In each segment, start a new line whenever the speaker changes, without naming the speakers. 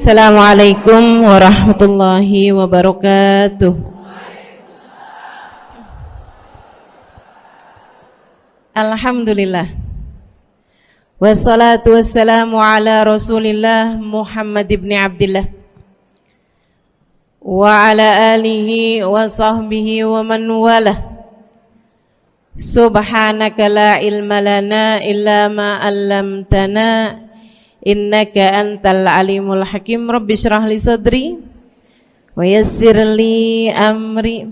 Assalamualaikum warahmatullahi wabarakatuh. Alhamdulillah. Wassalatu wassalamu ala Rasulillah Muhammad ibn Abdillah wa ala alihi wa sahbihi wa man walah. Subhanaka la ilma lana illa ma 'allamtana innaka antal alimul hakim. Rabbi shrah li sadri wa yassir li amri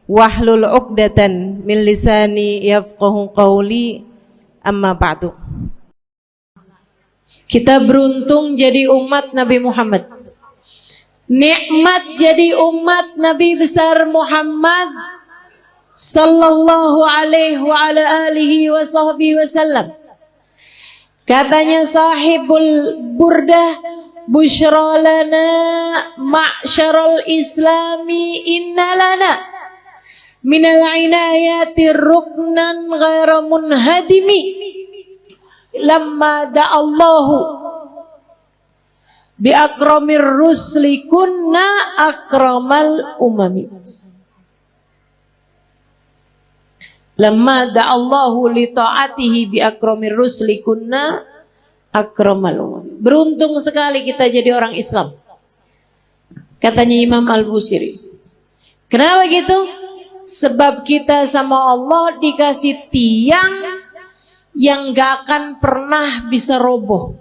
wahlul 'uqdatan min lisani yafqahu qawli. Amma ba'du. Kita beruntung jadi umat Nabi Muhammad. Nikmat jadi umat Nabi besar Muhammad sallallahu alaihi wa ala alihi wa sahbihi wasallam. Katanya sahibul burdah, busyra lana ma'syarul islami inna lana minal inayati ruknan ghaira munhadimi lamma da'allahu bi akramir rusli kunna akramal umami. Lamma da'allahu li ta'atihi bi akramir rusli kunna akramal umam. Beruntung sekali kita jadi orang Islam, katanya Imam Al-Busiri. Kenapa gitu? Sebab kita sama Allah dikasih tiang yang gak akan pernah bisa roboh.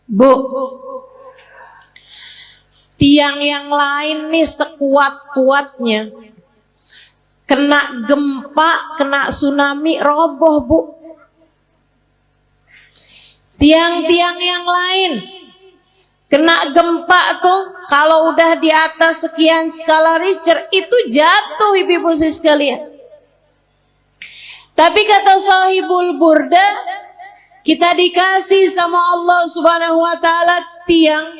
Bu, tiang yang lain nih sekuat-kuatnya, kena gempa, kena tsunami, roboh bu. Tiang-tiang yang lain kena gempa tuh, kalau udah di atas sekian skala Richter itu jatuh ibu-ibu sekalian. Tapi kata sahibul burda, kita dikasih sama Allah subhanahu wa ta'ala tiang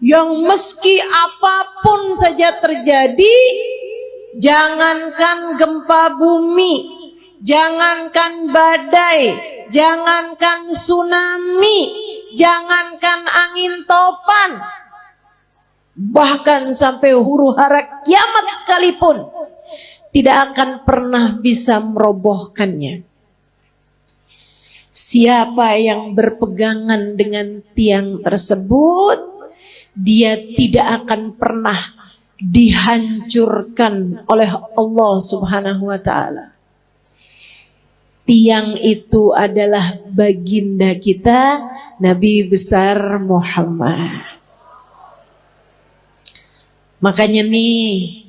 yang meski apapun saja terjadi, jangankan gempa bumi, jangankan badai, jangankan tsunami, jangankan angin topan, bahkan sampai huru hara kiamat sekalipun tidak akan pernah bisa merobohkannya. Siapa yang berpegangan dengan tiang tersebut, dia tidak akan pernah dihancurkan oleh Allah subhanahu wa ta'ala. Tiang itu adalah baginda kita, Nabi besar Muhammad. Makanya nih,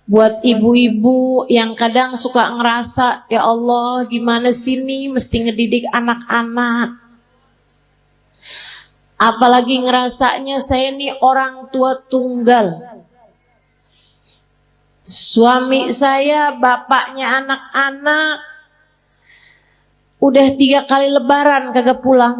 buat ibu-ibu yang kadang suka ngerasa, ya Allah gimana sih nih mesti ngedidik anak-anak. Apalagi ngerasanya saya nih orang tua tunggal. Suami saya bapaknya anak-anak, udah 3 kali lebaran kagak pulang.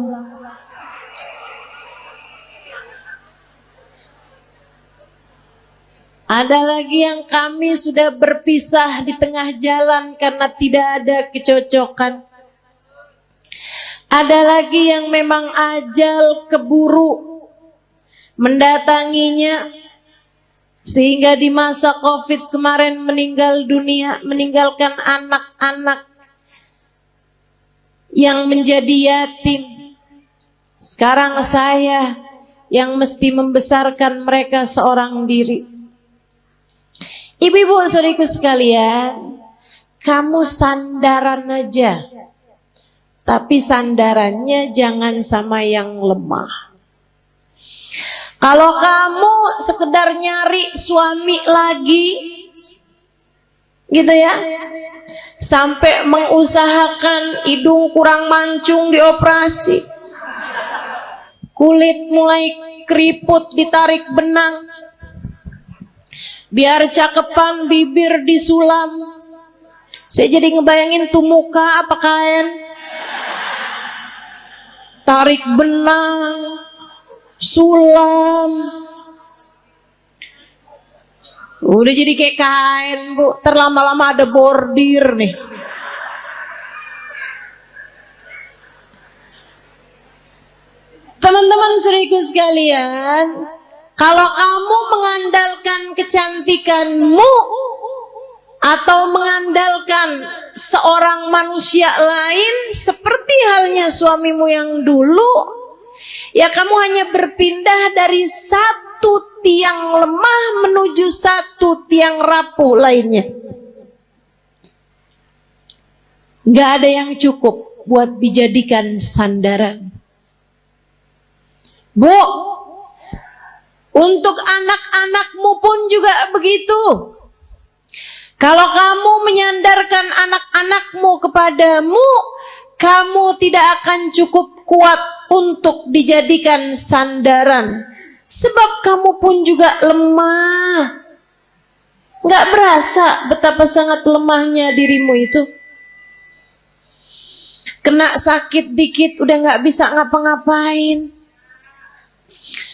Ada lagi yang kami sudah berpisah di tengah jalan karena tidak ada kecocokan. Ada lagi yang memang ajal keburu mendatanginya, sehingga di masa Covid kemarin meninggal dunia, meninggalkan anak-anak yang menjadi yatim. Sekarang saya yang mesti membesarkan mereka seorang diri. Ibu-ibu saudariku sekalian, kamu sandaran aja, tapi sandarannya jangan sama yang lemah. Kalau kamu sekedar nyari suami lagi, gitu ya, sampai mengusahakan hidung kurang mancung dioperasi, kulit mulai keriput ditarik benang, biar cakepan bibir disulam. Saya jadi ngebayangin tuh muka apa kain, tarik benang, sulam, udah jadi kayak kain bu. Terlama-lama ada bordir nih. Teman-teman
Teman-teman seriku sekalian, kalau kamu mengandalkan kecantikanmu atau mengandalkan seorang manusia lain seperti halnya suamimu yang dulu, ya kamu hanya berpindah dari satu tiang lemah menuju satu tiang rapuh lainnya. Gak ada yang cukup buat dijadikan sandaran. Bu, untuk anak-anakmu pun juga begitu. Kalau kamu menyandarkan anak-anakmu kepadamu, kamu tidak akan cukup kuat untuk dijadikan sandaran. Sebab kamu pun juga lemah. Gak berasa betapa sangat lemahnya dirimu itu. Kena sakit dikit udah gak bisa ngapa-ngapain.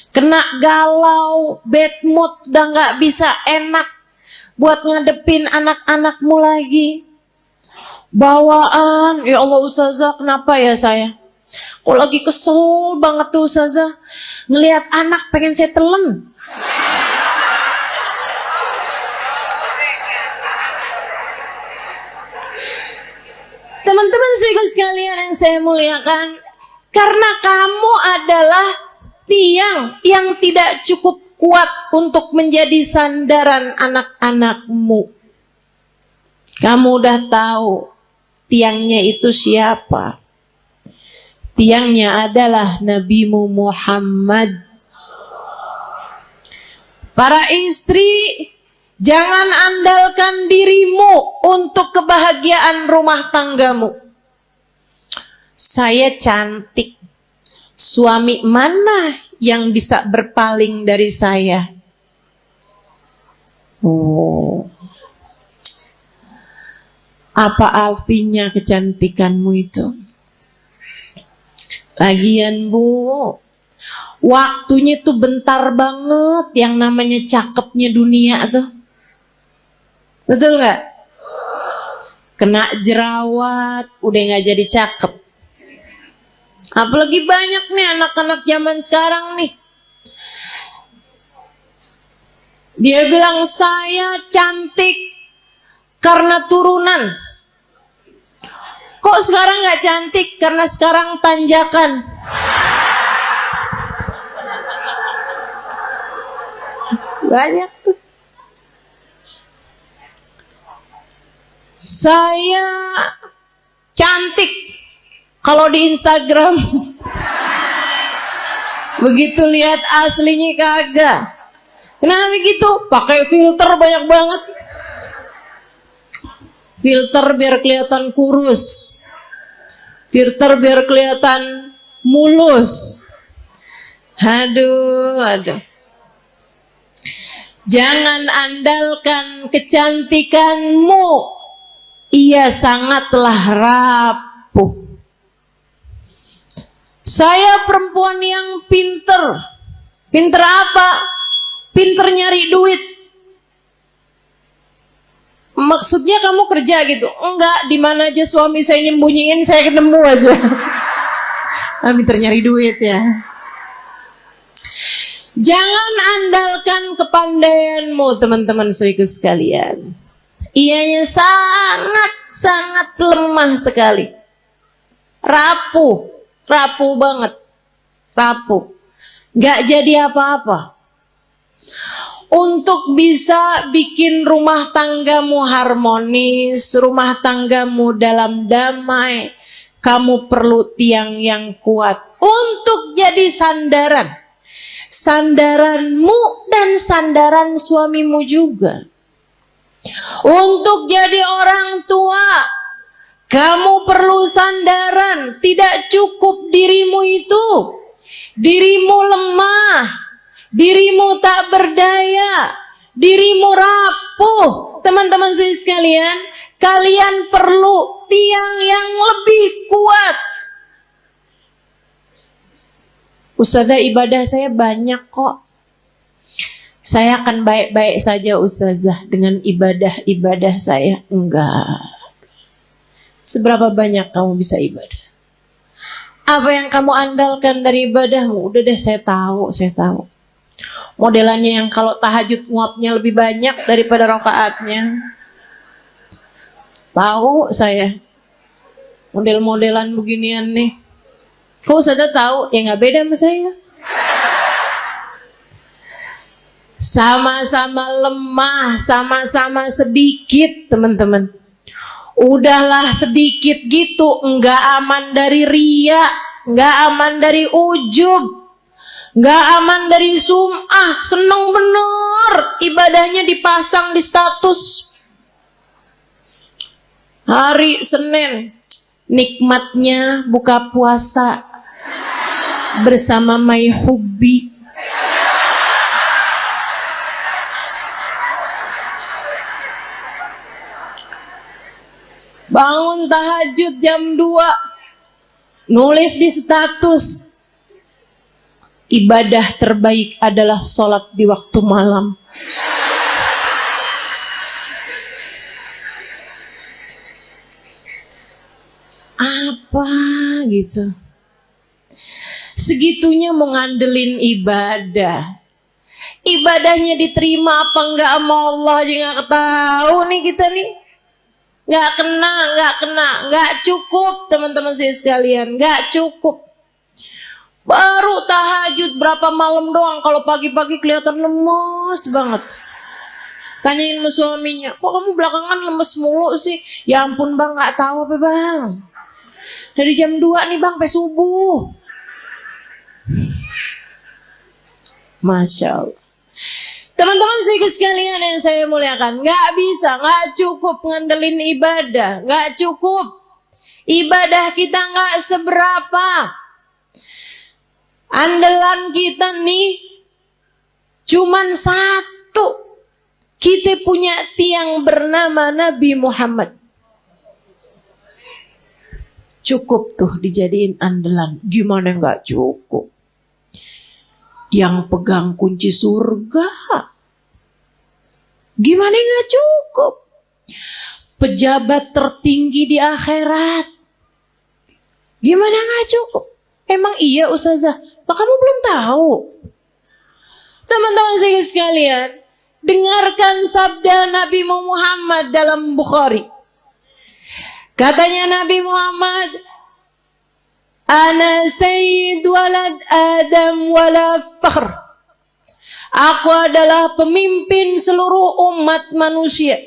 Kena galau, bad mood udah gak bisa enak buat ngadepin anak-anakmu lagi. Bawaan, ya Allah Ustazah, kenapa ya saya? Kok lagi kesel banget tuh Ustazah, ngelihat anak pengen saya telan. Teman-teman sekalian yang saya muliakan, karena kamu adalah tiang yang tidak cukup kuat untuk menjadi sandaran anak-anakmu. Kamu udah tahu tiangnya itu siapa? Tiangnya adalah Nabimu Muhammad. Para istri, jangan andalkan dirimu untuk kebahagiaan rumah tanggamu. Saya cantik, suami mana yang bisa berpaling dari saya? Oh, apa artinya kecantikanmu itu? Lagian Bu, waktunya tuh bentar banget yang namanya cakepnya dunia tuh. Betul gak? Kena jerawat, udah gak jadi cakep. Apalagi banyak nih anak-anak zaman sekarang nih. Dia bilang saya cantik karena turunan. Kok sekarang gak cantik? Karena sekarang tanjakan. Banyak tuh. Saya cantik kalau di Instagram. Begitu lihat aslinya kagak. Kenapa begitu? Pakai filter banyak banget. Filter biar kelihatan kurus. Filter biar kelihatan mulus. Aduh. Jangan andalkan kecantikanmu. Ia sangatlah rapuh. Saya perempuan yang pinter. Pinter apa? Pinter nyari duit. Maksudnya kamu kerja gitu? Enggak, di mana aja suami saya nyembunyiin, saya ketemu aja. Pinter nyari duit ya. Jangan andalkan kepandaianmu, teman-teman saudaraku sekalian. Ianya sangat lemah sekali. Rapuh banget. Rapuh. Gak jadi apa-apa. Untuk bisa bikin rumah tanggamu harmonis, rumah tanggamu dalam damai, kamu perlu tiang yang kuat untuk jadi sandaran. Sandaranmu dan sandaran suamimu juga. Untuk jadi orang tua, kamu perlu sandaran. Tidak cukup dirimu itu. Dirimu lemah, dirimu tak berdaya, dirimu rapuh. Teman-teman sekalian, kalian perlu tiang yang lebih kuat. Ustazah, ibadah saya banyak kok. Saya akan baik-baik saja Ustazah dengan ibadah saya. Enggak. Seberapa banyak kamu bisa ibadah? Apa yang kamu andalkan dari ibadahmu? Udah deh, saya tahu. Modelannya yang kalau tahajud nguapnya lebih banyak daripada rakaatnya. Tahu saya. Model-modelan beginian nih. Kok Ustazah tahu? Ya nggak beda sama saya. Sama-sama lemah, sama-sama sedikit, teman-teman. Udahlah sedikit gitu, nggak aman dari riya, nggak aman dari ujub, nggak aman dari sum'ah. Seneng bener ibadahnya dipasang di status. Hari Senin, nikmatnya buka puasa bersama My Hubbi. Bangun tahajud jam 2, nulis di status, ibadah terbaik adalah sholat di waktu malam. Apa gitu? Segitunya mau ngandelin ibadah. Ibadahnya diterima apa enggak sama Allah aja nggak tahu nih kita nih. Nggak kena, nggak cukup teman-teman saya sekalian, nggak cukup. Baru tahajud berapa malam doang, kalau pagi-pagi kelihatan lemes banget. Tanyain sama suaminya, kok kamu belakangan lemes mulu sih? Ya ampun bang, nggak tahu apa bang. Dari jam 2 nih bang, sampai subuh. Masya Allah. Teman-teman sekalian yang saya muliakan, nggak bisa, nggak cukup ngandelin ibadah, nggak cukup. Ibadah kita nggak seberapa. Andalan kita nih cuman satu. Kita punya tiang bernama Nabi Muhammad. Cukup tuh dijadiin andalan. Gimana nggak cukup? Yang pegang kunci surga. Gimana nggak cukup? Pejabat tertinggi di akhirat. Gimana nggak cukup? Emang iya Ustazah? Nah, kamu belum tahu. Teman-teman saya sekalian, dengarkan sabda Nabi Muhammad dalam Bukhari. Katanya Nabi Muhammad, Ana sayyid walad Adam wala fakhr. Aku adalah pemimpin seluruh umat manusia.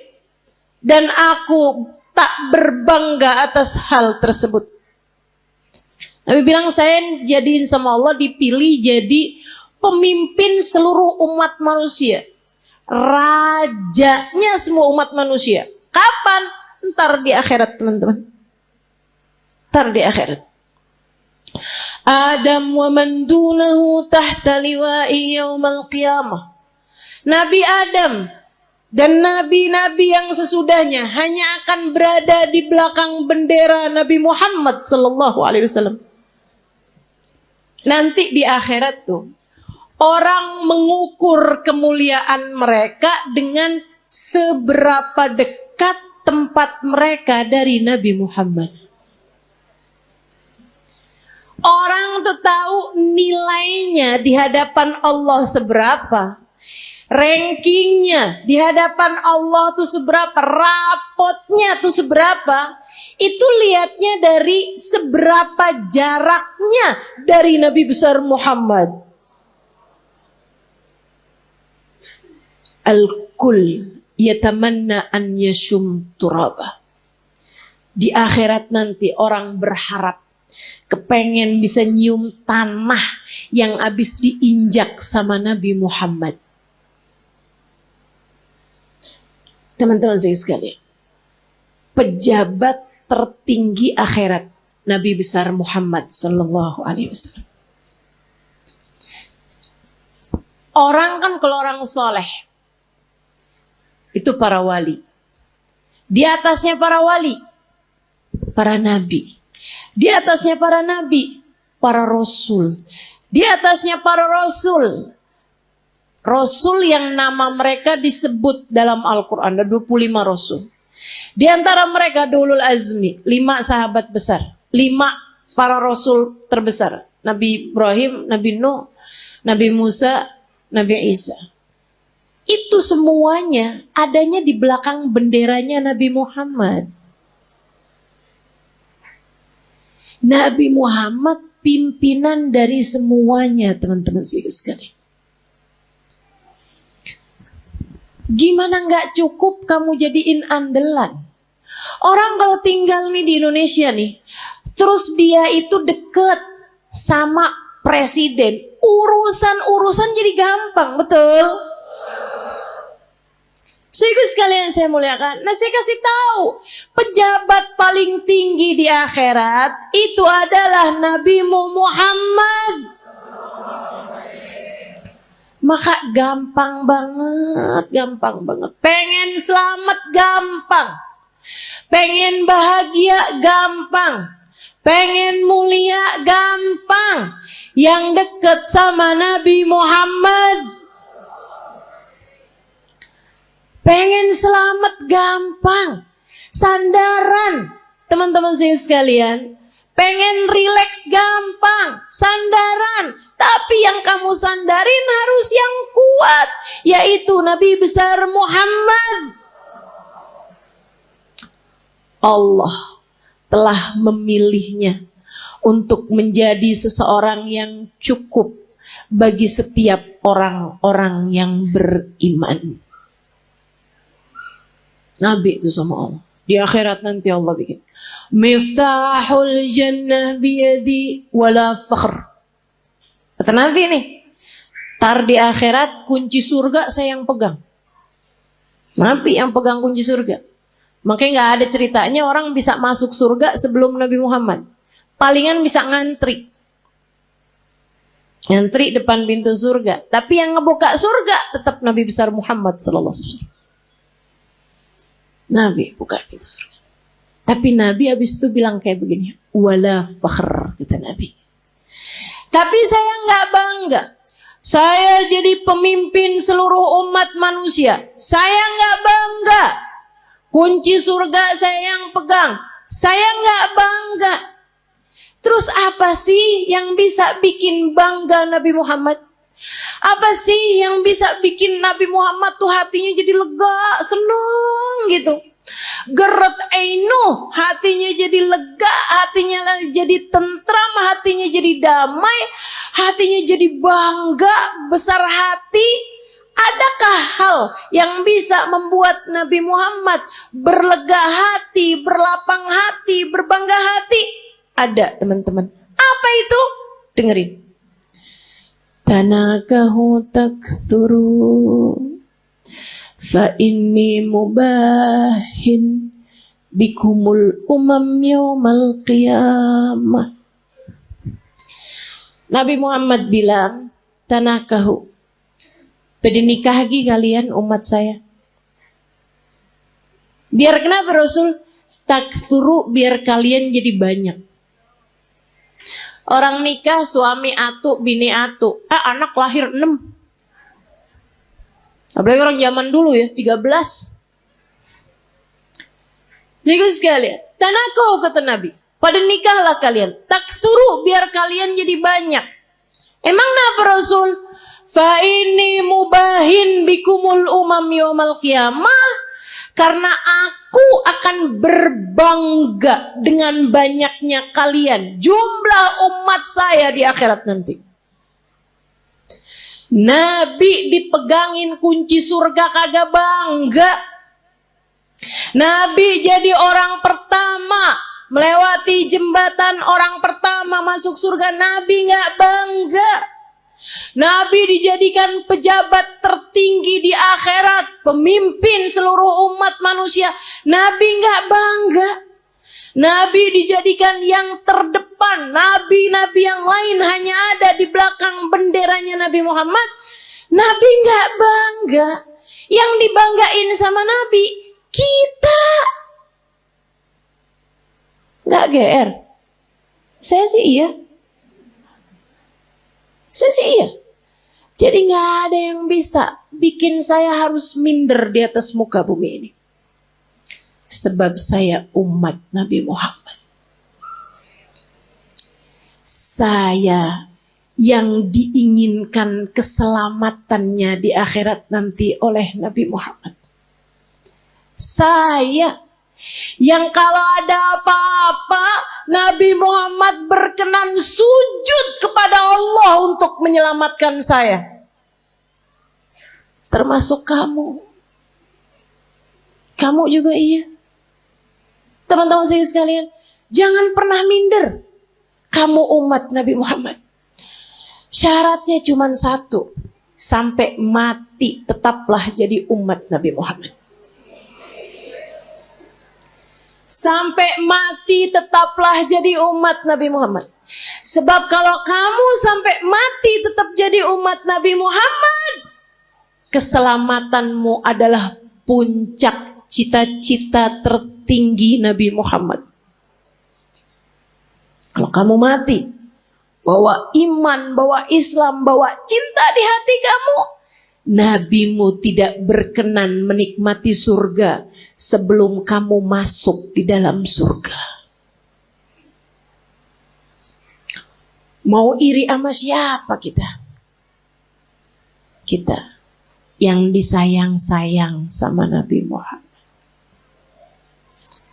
Dan aku tak berbangga atas hal tersebut. Nabi bilang, saya jadiin sama Allah dipilih jadi pemimpin seluruh umat manusia. Rajanya semua umat manusia. Kapan? Ntar di akhirat teman-teman. Ntar di akhirat. Adam wa man dunahu tahta liwa'i yaumal qiyamah. Nabi Adam dan nabi-nabi yang sesudahnya hanya akan berada di belakang bendera Nabi Muhammad sallallahu alaihi wasallam. Nanti di akhirat tuh orang mengukur kemuliaan mereka dengan seberapa dekat tempat mereka dari Nabi Muhammad. Orang tuh tahu nilainya di hadapan Allah seberapa. Rankingnya di hadapan Allah tuh seberapa. Rapotnya tuh seberapa. Itu lihatnya dari seberapa jaraknya dari Nabi besar Muhammad. Al-kul yatamanna an yashum turaba. Di akhirat nanti orang berharap kepengen bisa nyium tanah yang habis diinjak sama Nabi Muhammad. Teman-teman saya sekalian, pejabat tertinggi akhirat Nabi besar Muhammad sallallahu alaihi wasallam. Orang kan kalau orang soleh itu para wali. Di atasnya para wali, para nabi. Di atasnya para nabi, para rasul. Di atasnya para rasul. Rasul yang nama mereka disebut dalam Al-Quran. Ada 25 rasul. Di antara mereka Ulul Azmi, 5 sahabat besar. 5 para rasul terbesar. Nabi Ibrahim, Nabi Nuh, Nabi Musa, Nabi Isa. Itu semuanya adanya di belakang benderanya Nabi Muhammad. Nabi Muhammad pimpinan dari semuanya, teman-teman sekalian. Gimana nggak cukup kamu jadiin andalan? Orang kalau tinggal nih di Indonesia nih, terus dia itu deket sama presiden, urusan-urusan jadi gampang, betul? Saudara sekalian saya muliakan. Nah, saya kasih tahu, pejabat paling tinggi di akhirat itu adalah Nabi Muhammad. Maka gampang banget. Pengen selamat gampang. Pengen bahagia gampang. Pengen mulia gampang. Yang dekat sama Nabi Muhammad. Pengen selamat gampang. Sandaran, teman-teman saya sekalian. Pengen rileks gampang. Sandaran. Tapi yang kamu sandarin harus yang kuat. Yaitu Nabi besar Muhammad. Allah telah memilihnya untuk menjadi seseorang yang cukup bagi setiap orang-orang yang beriman. Nabi itu sama Allah. Di akhirat nanti Allah bikin. Miftahul jannah biyadi wala fakhr. Kata Nabi nih. Tar di akhirat kunci surga saya yang pegang. Nabi yang pegang kunci surga. Makanya gak ada ceritanya orang bisa masuk surga sebelum Nabi Muhammad. Palingan bisa ngantri. Ngantri depan pintu surga. Tapi yang ngebuka surga tetap Nabi besar Muhammad sallallahu alaihi wasallam. Nabi buka pintu surga. Tapi Nabi habis itu bilang kayak begini. Wala fakhr, kata Nabi. Tapi saya nggak bangga. Saya jadi pemimpin seluruh umat manusia. Saya nggak bangga. Kunci surga saya yang pegang. Saya nggak bangga. Terus apa sih yang bisa bikin bangga Nabi Muhammad? Apa sih yang bisa bikin Nabi Muhammad tuh hatinya jadi lega, seneng gitu. Geret ainu, hatinya jadi lega, hatinya jadi tentram, hatinya jadi damai, hatinya jadi bangga, besar hati. Adakah hal yang bisa membuat Nabi Muhammad berlega hati, berlapang hati, berbangga hati? Ada, teman-teman. Apa itu? Dengerin. Tanakahu takthuru fa inni mubahin bikumul umam yaumal qiyamah. Nabi Muhammad bilang, tanakahu, bernikahi kalian umat saya. Biar kenapa Rasul? Takthuru, biar kalian jadi banyak. Orang nikah suami atu, bini atu. Anak lahir 6. Apalagi orang zaman dulu ya, 13. Jadi sekalian, tanakau kata Nabi, pada nikahlah kalian. Takthuru, biar kalian jadi banyak. Emang kenapa Rasul? Fa ini mubahin bikumul umam yaumal qiyamah. Karena aku akan berbangga dengan banyaknya kalian. Jumlah umat saya di akhirat nanti. Nabi dipegangin kunci surga kagak bangga. Nabi jadi orang pertama melewati jembatan, orang pertama masuk surga. Nabi gak bangga. Nabi dijadikan pejabat tertinggi di akhirat, pemimpin seluruh umat manusia. Nabi nggak bangga. Nabi dijadikan yang terdepan. Nabi-nabi yang lain hanya ada di belakang benderanya Nabi Muhammad. Nabi nggak bangga. Yang dibanggain sama Nabi kita. Nggak GR. Saya sih iya. Saya sih iya. Jadi gak ada yang bisa bikin saya harus minder di atas muka bumi ini. Sebab saya umat Nabi Muhammad. saya yang diinginkan keselamatannya di akhirat nanti oleh Nabi Muhammad. Saya yang kalau ada apa-apa Nabi Muhammad berkenan sujud kepada Allah untuk menyelamatkan saya. Termasuk kamu. Kamu juga iya. Teman-teman saya sekalian, jangan pernah minder. Kamu umat Nabi Muhammad. Syaratnya cuma satu. Sampai mati tetaplah jadi umat Nabi Muhammad. Sampai mati tetaplah jadi umat Nabi Muhammad. Sebab kalau kamu sampai mati tetap jadi umat Nabi Muhammad, keselamatanmu adalah puncak cita-cita tertinggi Nabi Muhammad. Kalau kamu mati, bawa iman, bawa Islam, bawa cinta di hati kamu, Nabimu tidak berkenan menikmati surga sebelum kamu masuk di dalam surga. Mau iri sama siapa kita? Kita yang disayang-sayang sama Nabi Muhammad.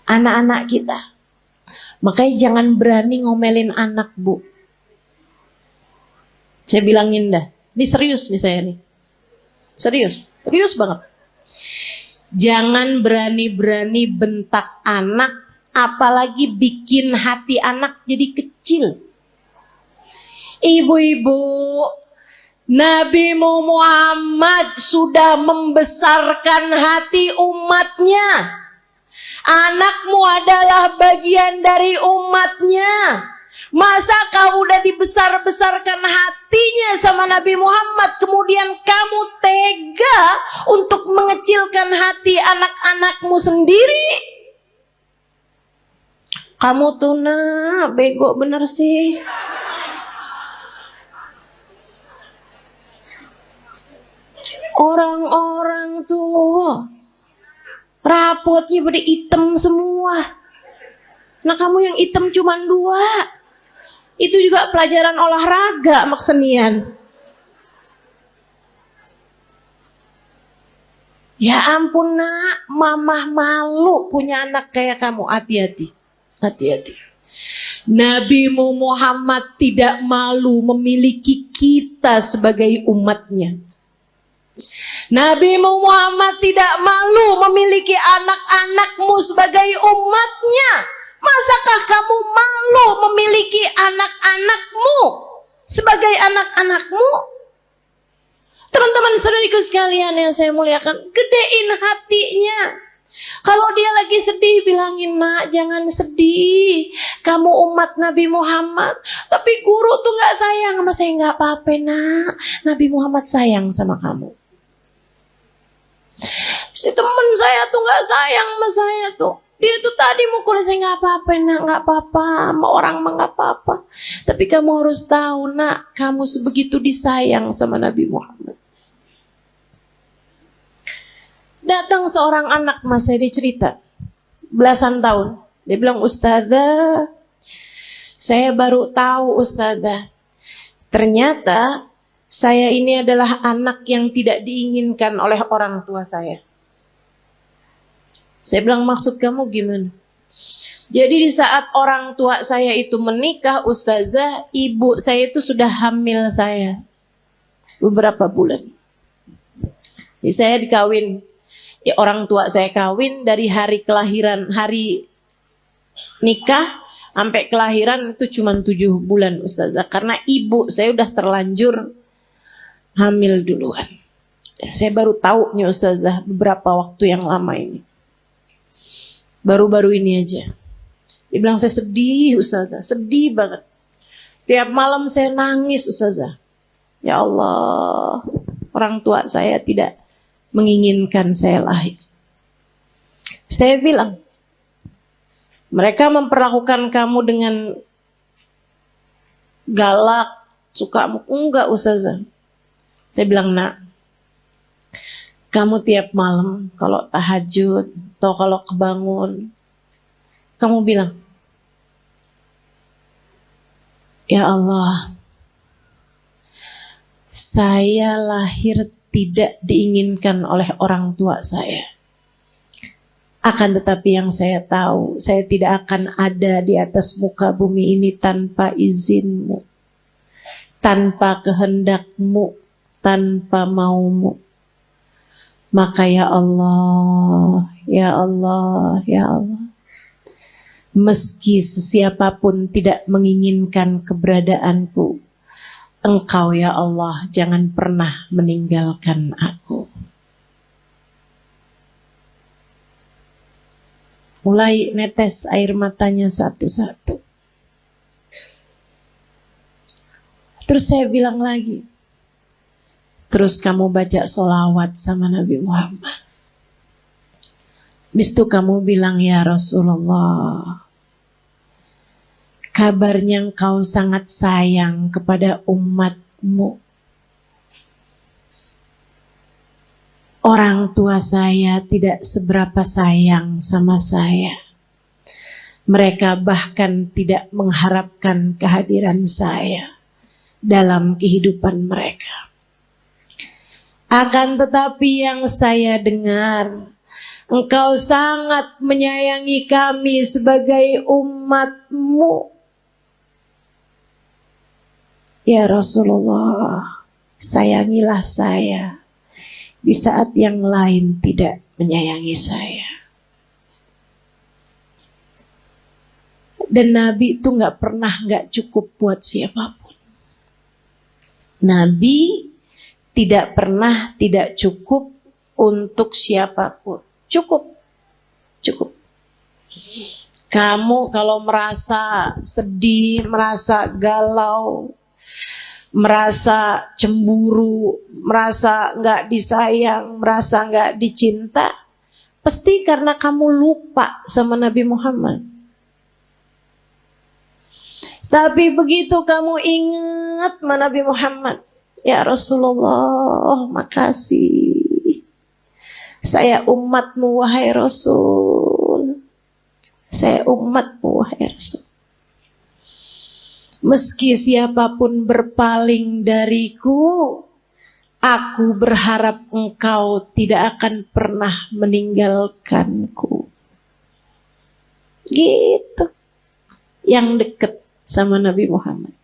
Anak-anak kita. Makanya jangan berani ngomelin anak, Bu. Saya bilangin dah. Ini serius nih saya nih. Serius banget. Jangan berani-berani bentak anak, apalagi bikin hati anak jadi kecil. Ibu-ibu, Nabi Muhammad sudah membesarkan hati umatnya. Anakmu adalah bagian dari umatnya. Masa kau udah dibesar-besarkan hatinya sama Nabi Muhammad, kemudian kamu tega untuk mengecilkan hati anak-anakmu sendiri? Kamu tuh bego bener sih. Orang-orang tuh rapotnya pada hitam semua. Nah kamu yang hitam cuma 2. Itu juga pelajaran olahraga sama kesenian. Ya ampun nak, mamah malu punya anak kayak kamu. Hati-hati. Nabi Muhammad tidak malu memiliki kita sebagai umatnya. Nabi Muhammad tidak malu memiliki anak-anakmu sebagai umatnya. Masakah kamu malu memiliki anak-anakmu sebagai anak-anakmu? Teman-teman saudariku sekalian yang saya muliakan, gedein hatinya. Kalau dia lagi sedih, bilangin, nak jangan sedih. Kamu umat Nabi Muhammad. Tapi guru tuh gak sayang sama saya. Gak apa-apa nak. Nabi Muhammad sayang sama kamu. Si temen saya tuh gak sayang sama saya tuh. Dia tuh tadi mukul saya, gak apa-apa nak, gak apa-apa. Sama orang mah gak apa-apa. Tapi kamu harus tahu nak, kamu sebegitu disayang sama Nabi Muhammad. Datang seorang anak mas saya, dia cerita. Belasan tahun. Dia bilang, Ustazah, saya baru tahu Ustazah. Ternyata saya ini adalah anak yang tidak diinginkan oleh orang tua saya. Saya bilang, maksud kamu gimana? Jadi di saat orang tua saya itu menikah, Ustazah, ibu saya itu sudah hamil saya beberapa bulan. Jadi saya dikawin, ya orang tua saya kawin dari hari kelahiran, hari nikah sampai kelahiran itu cuma 7 bulan Ustazah. Karena ibu saya udah terlanjur hamil duluan. Saya baru tahu nih Ustazah beberapa waktu yang lama ini. Baru-baru ini aja. Dia bilang, saya sedih Ustazah, sedih banget. Tiap malam saya nangis Ustazah. Ya Allah, orang tua saya tidak menginginkan saya lahir. Saya bilang, mereka memperlakukan kamu dengan galak, suka enggak Ustazah. Saya bilang, nak, kamu tiap malam kalau tahajud atau kalau kebangun, kamu bilang, Ya Allah, saya lahir tidak diinginkan oleh orang tua saya. Akan tetapi yang saya tahu, saya tidak akan ada di atas muka bumi ini tanpa izinmu, tanpa kehendakmu, tanpa maumu. Maka ya Allah, ya Allah, ya Allah, meski sesiapapun tidak menginginkan keberadaanku, Engkau ya Allah jangan pernah meninggalkan aku. Mulai netes air matanya satu-satu. Terus saya bilang lagi, terus kamu baca sholawat sama Nabi Muhammad. Habis itu kamu bilang, ya Rasulullah, kabarnya engkau sangat sayang kepada umatmu. Orang tua saya tidak seberapa sayang sama saya. Mereka bahkan tidak mengharapkan kehadiran saya dalam kehidupan mereka. Akan tetapi yang saya dengar, engkau sangat menyayangi kami sebagai umatmu. Ya Rasulullah, sayangilah saya di saat yang lain tidak menyayangi saya. Dan Nabi itu gak pernah gak cukup buat siapapun. Nabi tidak pernah tidak cukup untuk siapapun. Cukup. Kamu kalau merasa sedih, merasa galau, merasa cemburu, merasa gak disayang, merasa gak dicinta, pasti karena kamu lupa sama Nabi Muhammad. Tapi begitu kamu ingat sama Nabi Muhammad, ya Rasulullah, makasih. Saya umatmu wahai Rasul. Saya umatmu wahai Rasul. Meski siapapun berpaling dariku, aku berharap engkau tidak akan pernah meninggalkanku. Gitu. Yang dekat sama Nabi Muhammad.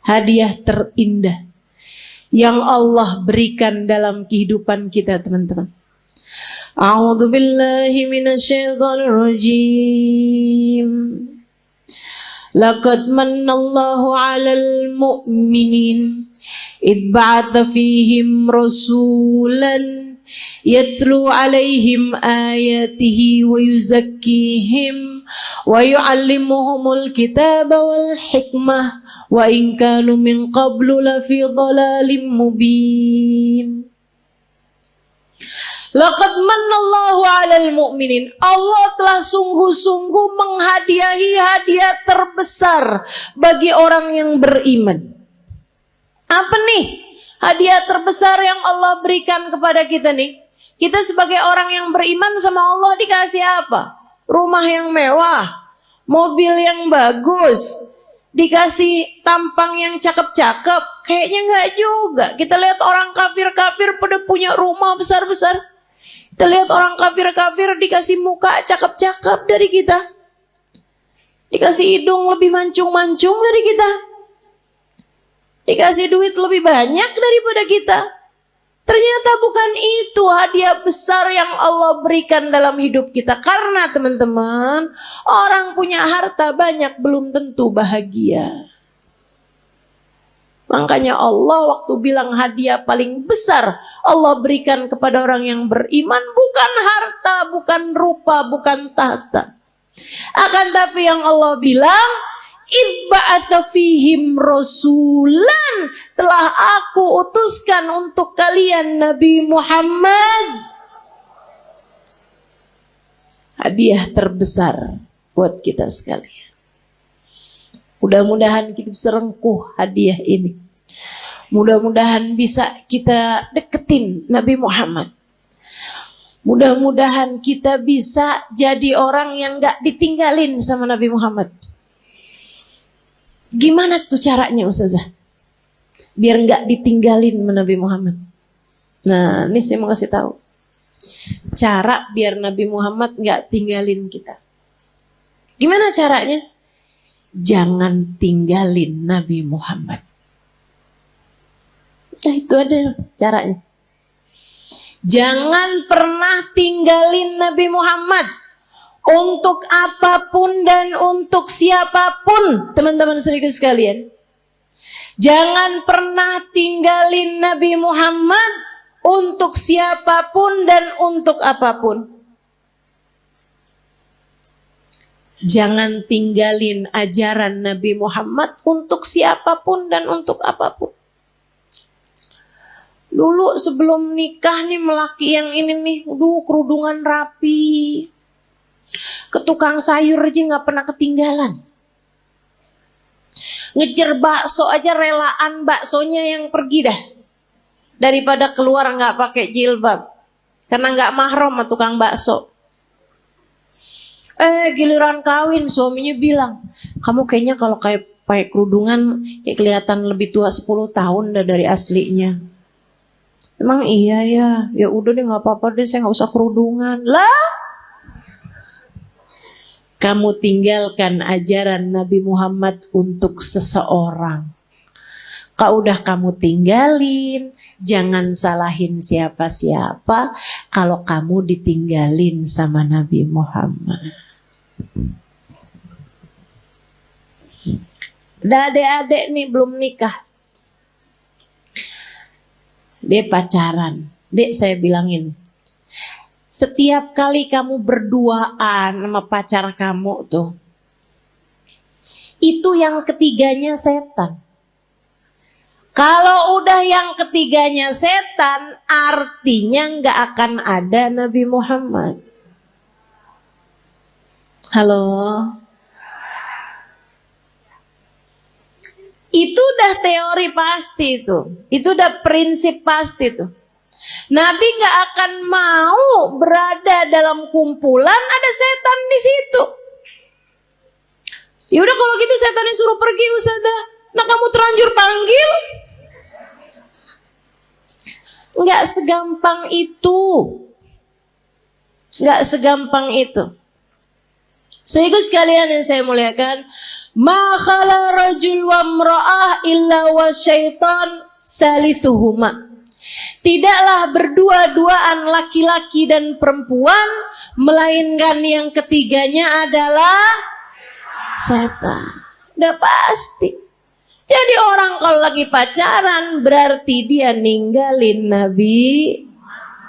Hadiah terindah yang Allah berikan dalam kehidupan kita, teman-teman. A'udzu billahi minasyaitonir rajim. Laqad manallahu 'alal mu'minin id ba'atha fihim rasulan yatlu 'alaihim ayatihi wa yuzakkihim wa yu'allimuhumul kitaba wal hikmah wa in kanu min qablu lafi dhalalim mubin. Laqad manallahu 'alal mu'minin. Allah telah sungguh-sungguh menghadiahi hadiah terbesar bagi orang yang beriman. Apa nih hadiah terbesar yang Allah berikan kepada kita nih? Kita sebagai orang yang beriman sama Allah dikasih apa? Rumah yang mewah, mobil yang bagus, dikasih tampang yang cakep-cakep. Kayaknya enggak juga. Kita lihat orang kafir-kafir pada punya rumah besar-besar. Kita lihat orang kafir-kafir dikasih muka cakep-cakep dari kita. Dikasih hidung lebih mancung-mancung dari kita. Dikasih duit lebih banyak daripada kita. Ternyata bukan itu hadiah besar yang Allah berikan dalam hidup kita. Karena teman-teman, orang punya harta banyak belum tentu bahagia. Makanya Allah waktu bilang hadiah paling besar Allah berikan kepada orang yang beriman bukan harta, bukan rupa, bukan tahta. Akan tapi yang Allah bilang, "Id ba'atsa fihim rasulan," telah aku utuskan untuk kalian Nabi Muhammad. Hadiah terbesar buat kita sekalian. Mudah-mudahan kita bisa rengkuh hadiah ini. Mudah-mudahan bisa kita deketin Nabi Muhammad. Mudah-mudahan kita bisa jadi orang yang gak ditinggalin sama Nabi Muhammad. Gimana tuh caranya Ustazah? Biar nggak ditinggalin sama Nabi Muhammad. Nah, ini saya mau kasih tahu. Cara biar Nabi Muhammad nggak tinggalin kita. Gimana caranya? Jangan tinggalin Nabi Muhammad. Nah, itu ada caranya. Jangan pernah tinggalin Nabi Muhammad. Untuk apapun dan untuk siapapun, teman-teman saudara sekalian. Jangan pernah tinggalin Nabi Muhammad untuk siapapun dan untuk apapun. Jangan tinggalin ajaran Nabi Muhammad untuk siapapun dan untuk apapun. Dulu sebelum nikah nih melaki yang ini nih, kerudungan rapi. Ke tukang sayur aja gak pernah ketinggalan. Ngejar bakso aja relaan baksonya yang pergi dah. Daripada keluar gak pakai jilbab. Karena gak mahram sama tukang bakso. Giliran kawin suaminya bilang, kamu kayaknya kalau kayak pakai kerudungan kayak kelihatan lebih tua 10 tahun dah dari aslinya. Emang iya ya? Ya udah deh gak apa-apa deh, saya gak usah kerudungan. Lah, kamu tinggalkan ajaran Nabi Muhammad untuk seseorang. Kalau udah kamu tinggalin, jangan salahin siapa-siapa kalau kamu ditinggalin sama Nabi Muhammad. Udah adik-adik nih belum nikah. Dia pacaran. Dek, saya bilangin. Setiap kali kamu berduaan sama pacar kamu tuh, itu yang ketiganya setan. Kalau udah yang ketiganya setan, artinya nggak akan ada Nabi Muhammad. Halo? Itu udah teori pasti tuh. Itu udah prinsip pasti tuh. Nabi nggak akan mau berada dalam kumpulan ada setan di situ. Ya udah kalau gitu setannya suruh pergi Ustazah. Nah kamu terlanjur panggil. Nggak segampang itu. Nggak segampang itu. Sehingga sekalian yang saya muliakan, ma khala rajul wa imra'ah illa wa syaitan salithuhuma. Tidaklah berdua-duaan laki-laki dan perempuan, melainkan yang ketiganya adalah setan. Udah pasti. Jadi orang kalau lagi pacaran berarti dia ninggalin Nabi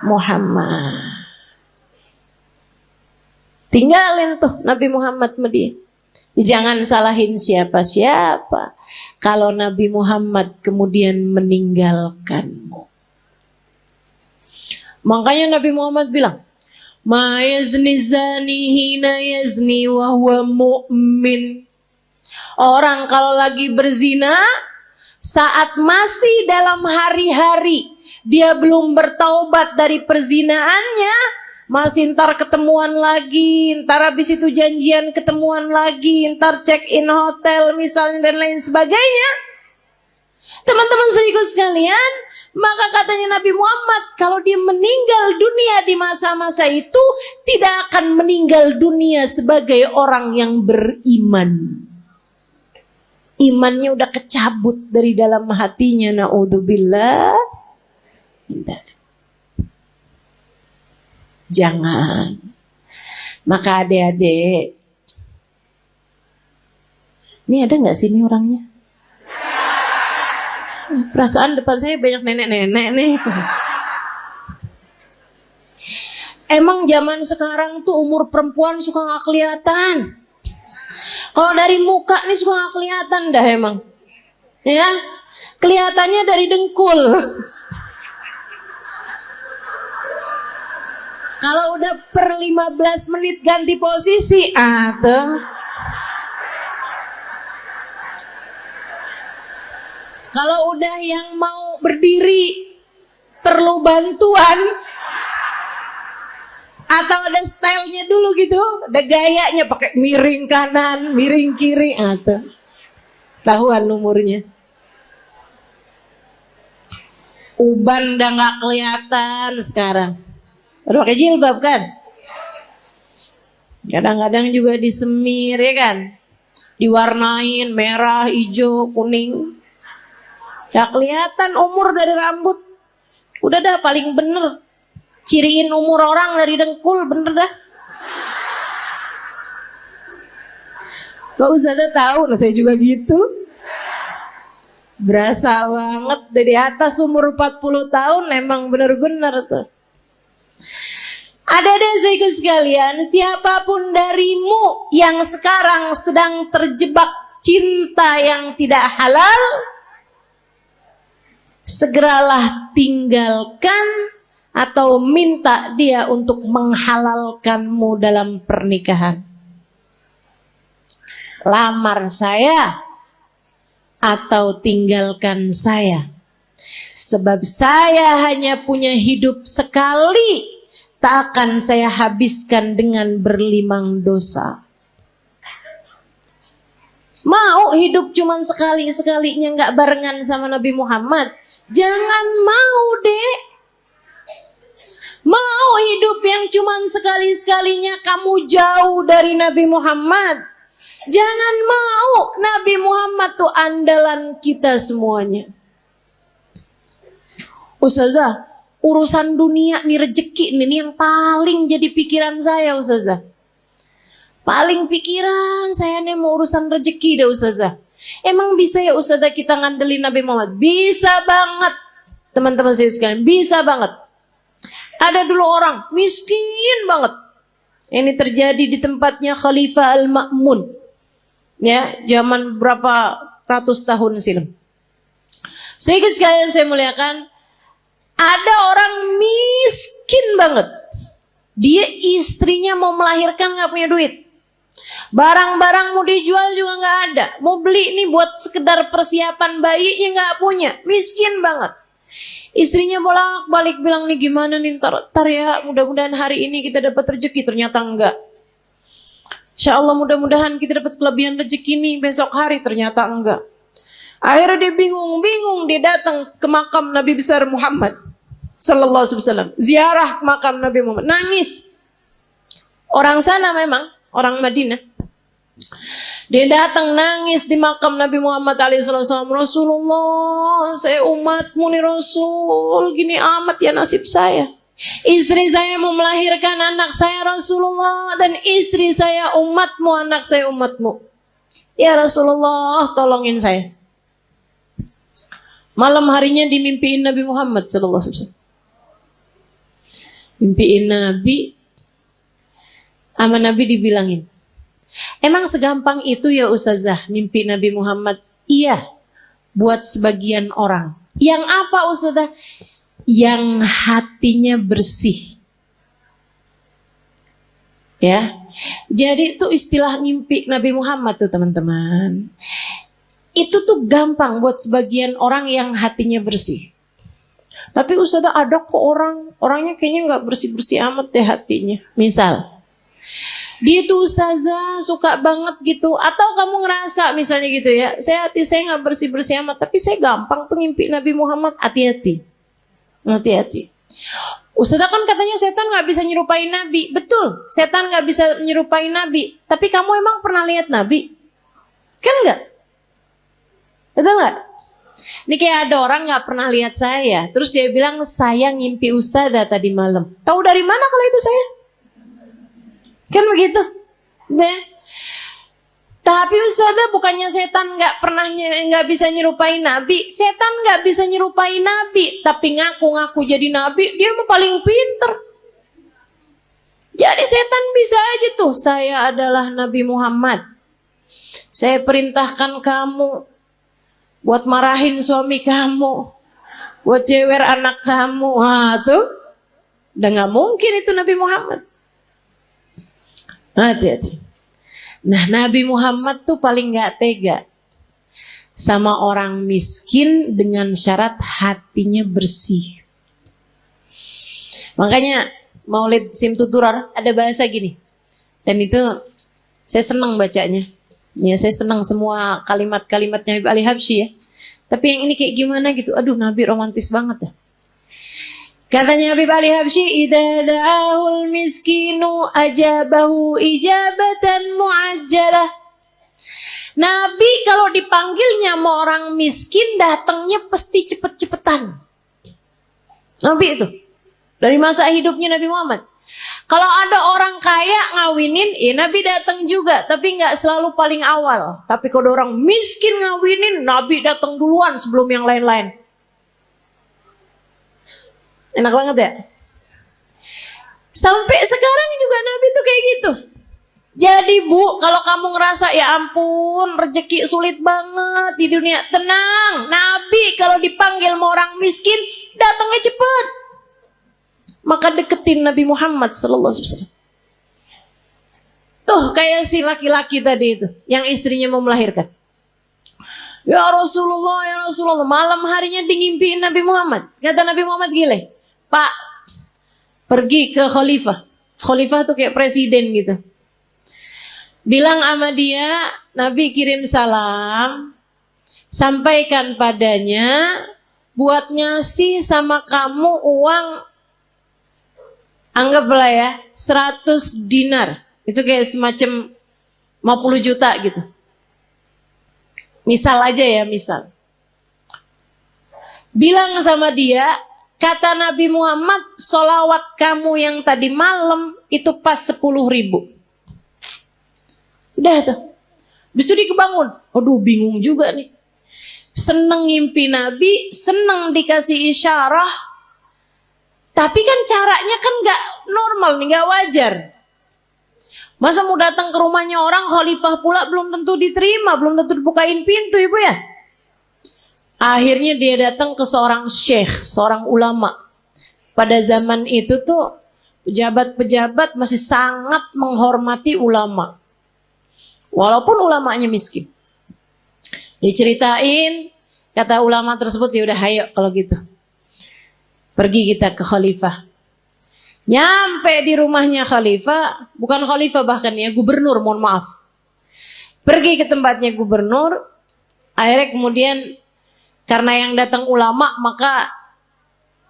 Muhammad. Tinggalin tuh Nabi Muhammad sama dia. Jangan salahin siapa-siapa kalau Nabi Muhammad kemudian meninggalkanmu. Makanya Nabi Muhammad bilang, ma yazni zani hina yazni wa huwa mu'min. Orang kalau lagi berzina, saat masih dalam hari-hari, dia belum bertaubat dari perzinaannya, masih ntar ketemuan lagi, ntar habis itu janjian ketemuan lagi, ntar check in hotel misalnya dan lain sebagainya. Teman-teman saudaraku sekalian, maka katanya Nabi Muhammad, kalau dia meninggal dunia di masa-masa itu, tidak akan meninggal dunia sebagai orang yang beriman. Imannya udah kecabut dari dalam hatinya, na'udzubillah. Jangan. Maka adik-adik, ini ada gak sini orangnya? Perasaan depan saya banyak nenek-nenek nih. Emang zaman sekarang tuh umur perempuan suka gak kelihatan. Kalau dari muka nih suka gak kelihatan dah emang. Ya, kelihatannya dari dengkul. Kalau udah per 15 menit ganti posisi, tuh. Kalau udah yang mau berdiri perlu bantuan atau ada stylenya dulu gitu, ada gayanya pakai miring kanan, miring kiri, tuh. Tahuan umurnya. Uban udah gak kelihatan sekarang. Udah pakai jilbab kan? Kadang-kadang juga disemir ya kan? Diwarnain merah, hijau, kuning. Gak kelihatan umur dari rambut. Udah dah paling bener. Ciriin umur orang dari dengkul, bener dah. Gak usah tahu, nah saya juga gitu. Berasa banget dari atas umur 40 tahun emang bener-bener tuh. Ada saudara sekalian, siapapun darimu yang sekarang sedang terjebak cinta yang tidak halal, segeralah tinggalkan atau minta dia untuk menghalalkanmu dalam pernikahan. Lamar saya atau tinggalkan saya. Sebab saya hanya punya hidup sekali, tak akan saya habiskan dengan berlimang dosa. Mau hidup cuman sekali-sekalinya gak barengan sama Nabi Muhammad? Jangan mau dek. Mau hidup yang cuman sekali-sekalinya kamu jauh dari Nabi Muhammad? Jangan mau. Nabi Muhammad tuh andalan kita semuanya. Ustazah, urusan dunia nih, rezeki nih yang paling jadi pikiran saya Ustazah. Paling pikiran saya nih mau urusan rezeki deh Ustazah. Emang bisa ya Ustazah kita ngandelin Nabi Muhammad? Bisa banget. Teman-teman saya sekalian, bisa banget. Ada dulu orang miskin banget. Ini terjadi di tempatnya Khalifah Al-Ma'mun. Ya, zaman berapa ratus tahun silam. Sehingga sekalian saya muliakan, ada orang miskin banget. Dia istrinya mau melahirkan gak punya duit. Barang-barang mau dijual juga gak ada. Mau beli nih buat sekedar persiapan bayinya gak punya. Miskin banget. Istrinya bolak-balik bilang nih gimana nih ntar ya, mudah-mudahan hari ini kita dapat rezeki. Ternyata enggak. Insya Allah mudah-mudahan kita dapat kelebihan rezeki nih besok hari. Ternyata enggak. Akhirnya dia bingung. Dia datang ke makam Nabi besar Muhammad sallallahu alaihi wasallam. Ziarah makam Nabi Muhammad. Nangis. Orang sana memang, orang Madinah. Dia datang nangis di makam Nabi Muhammad SAW. Rasulullah, saya umatmu nih Rasul. Gini amat ya nasib saya. Istri saya mau melahirkan anak saya Rasulullah. Dan istri saya umatmu, anak saya umatmu. Ya Rasulullah, tolongin saya. Malam harinya dimimpiin Nabi Muhammad SAW. Mimpiin Nabi. Sama Nabi dibilangin, emang segampang itu ya Ustazah mimpi Nabi Muhammad? Iya, buat sebagian orang. Yang apa Ustazah? Yang hatinya bersih. Ya, jadi itu istilah mimpi Nabi Muhammad tuh teman-teman. Itu tuh gampang buat sebagian orang yang hatinya bersih. Tapi Ustazah ada kok orangnya kayaknya gak bersih-bersih amat deh hatinya. Misal, dia tuh Ustazah suka banget gitu. Atau kamu ngerasa misalnya gitu ya, hati saya gak bersih-bersih amat, tapi saya gampang tuh ngimpi Nabi Muhammad. Hati-hati. Ustazah kan katanya setan gak bisa nyerupain Nabi. Betul, setan gak bisa nyerupain Nabi. Tapi kamu emang pernah lihat Nabi? Kan gak? Betul gak? Ini kayak ada orang gak pernah lihat saya, terus dia bilang saya ngimpi Ustazah tadi malam. Tahu dari mana kalau itu saya? Kan begitu. Nah, tapi Ustazah bukannya setan nggak bisa nyerupai Nabi. Setan nggak bisa nyerupai Nabi, tapi ngaku-ngaku jadi Nabi, dia mah paling pinter. Jadi setan bisa aja tuh, saya adalah Nabi Muhammad. Saya perintahkan kamu buat marahin suami kamu, buat jewer anak kamu. Wah tuh, udah nggak mungkin itu Nabi Muhammad. Hati-hati. Nah, Nabi Muhammad tuh paling gak tega sama orang miskin dengan syarat hatinya bersih. Makanya Maulid Simtuturar ada bahasa gini. Dan itu saya senang bacanya. Ya, saya senang semua kalimat-kalimatnya Habib Ali Habsyi ya. Tapi yang ini kayak gimana gitu. Aduh, Nabi romantis banget ya. Katanya Habib Ali Habsyi, "Idza da'ahul miskinu ajabahu ijabatan muajjalah." Nabi kalau dipanggilnya sama orang miskin datangnya pasti cepet-cepetan. Nabi itu dari masa hidupnya Nabi Muhammad. Kalau ada orang kaya ngawinin, Nabi datang juga, tapi nggak selalu paling awal. Tapi kalau ada orang miskin ngawinin, Nabi datang duluan sebelum yang lain-lain. Enak banget ya. Sampai sekarang juga Nabi tuh kayak gitu. Jadi Bu, kalau kamu ngerasa ya ampun rezeki sulit banget di dunia, tenang. Nabi kalau dipanggil sama orang miskin datangnya cepet. Maka deketin Nabi Muhammad sallallahu alaihi wasallam. Tuh kayak si laki-laki tadi itu yang istrinya mau melahirkan. Ya Rasulullah, malam harinya ngimpiin Nabi Muhammad. Kata Nabi Muhammad gile, "Pak, pergi ke khalifah." Khalifah tuh kayak presiden gitu. Bilang sama dia, Nabi kirim salam, sampaikan padanya buat ngasih sama kamu uang, anggaplah ya 100 dinar. Itu kayak semacam 50 juta gitu. Misal aja ya, misal. Bilang sama dia, kata Nabi Muhammad, sholawat kamu yang tadi malam itu pas 10.000. Udah tuh. Habis itu dia kebangun. Aduh, bingung juga nih. Seneng ngimpi Nabi, seneng dikasih isyarah. Tapi kan caranya kan gak normal nih, gak wajar. Masa mau datang ke rumahnya orang, khalifah pula belum tentu diterima, belum tentu dibukain pintu ibu ya. Akhirnya dia datang ke seorang syekh, seorang ulama. Pada zaman itu tuh pejabat-pejabat masih sangat menghormati ulama. Walaupun ulamanya miskin. Diceritain, kata ulama tersebut, ya udah ayo kalau gitu. Pergi kita ke khalifah. Nyampe di rumahnya khalifah, bukan khalifah bahkan ya, gubernur, mohon maaf. Pergi ke tempatnya gubernur, akhirnya kemudian karena yang datang ulama maka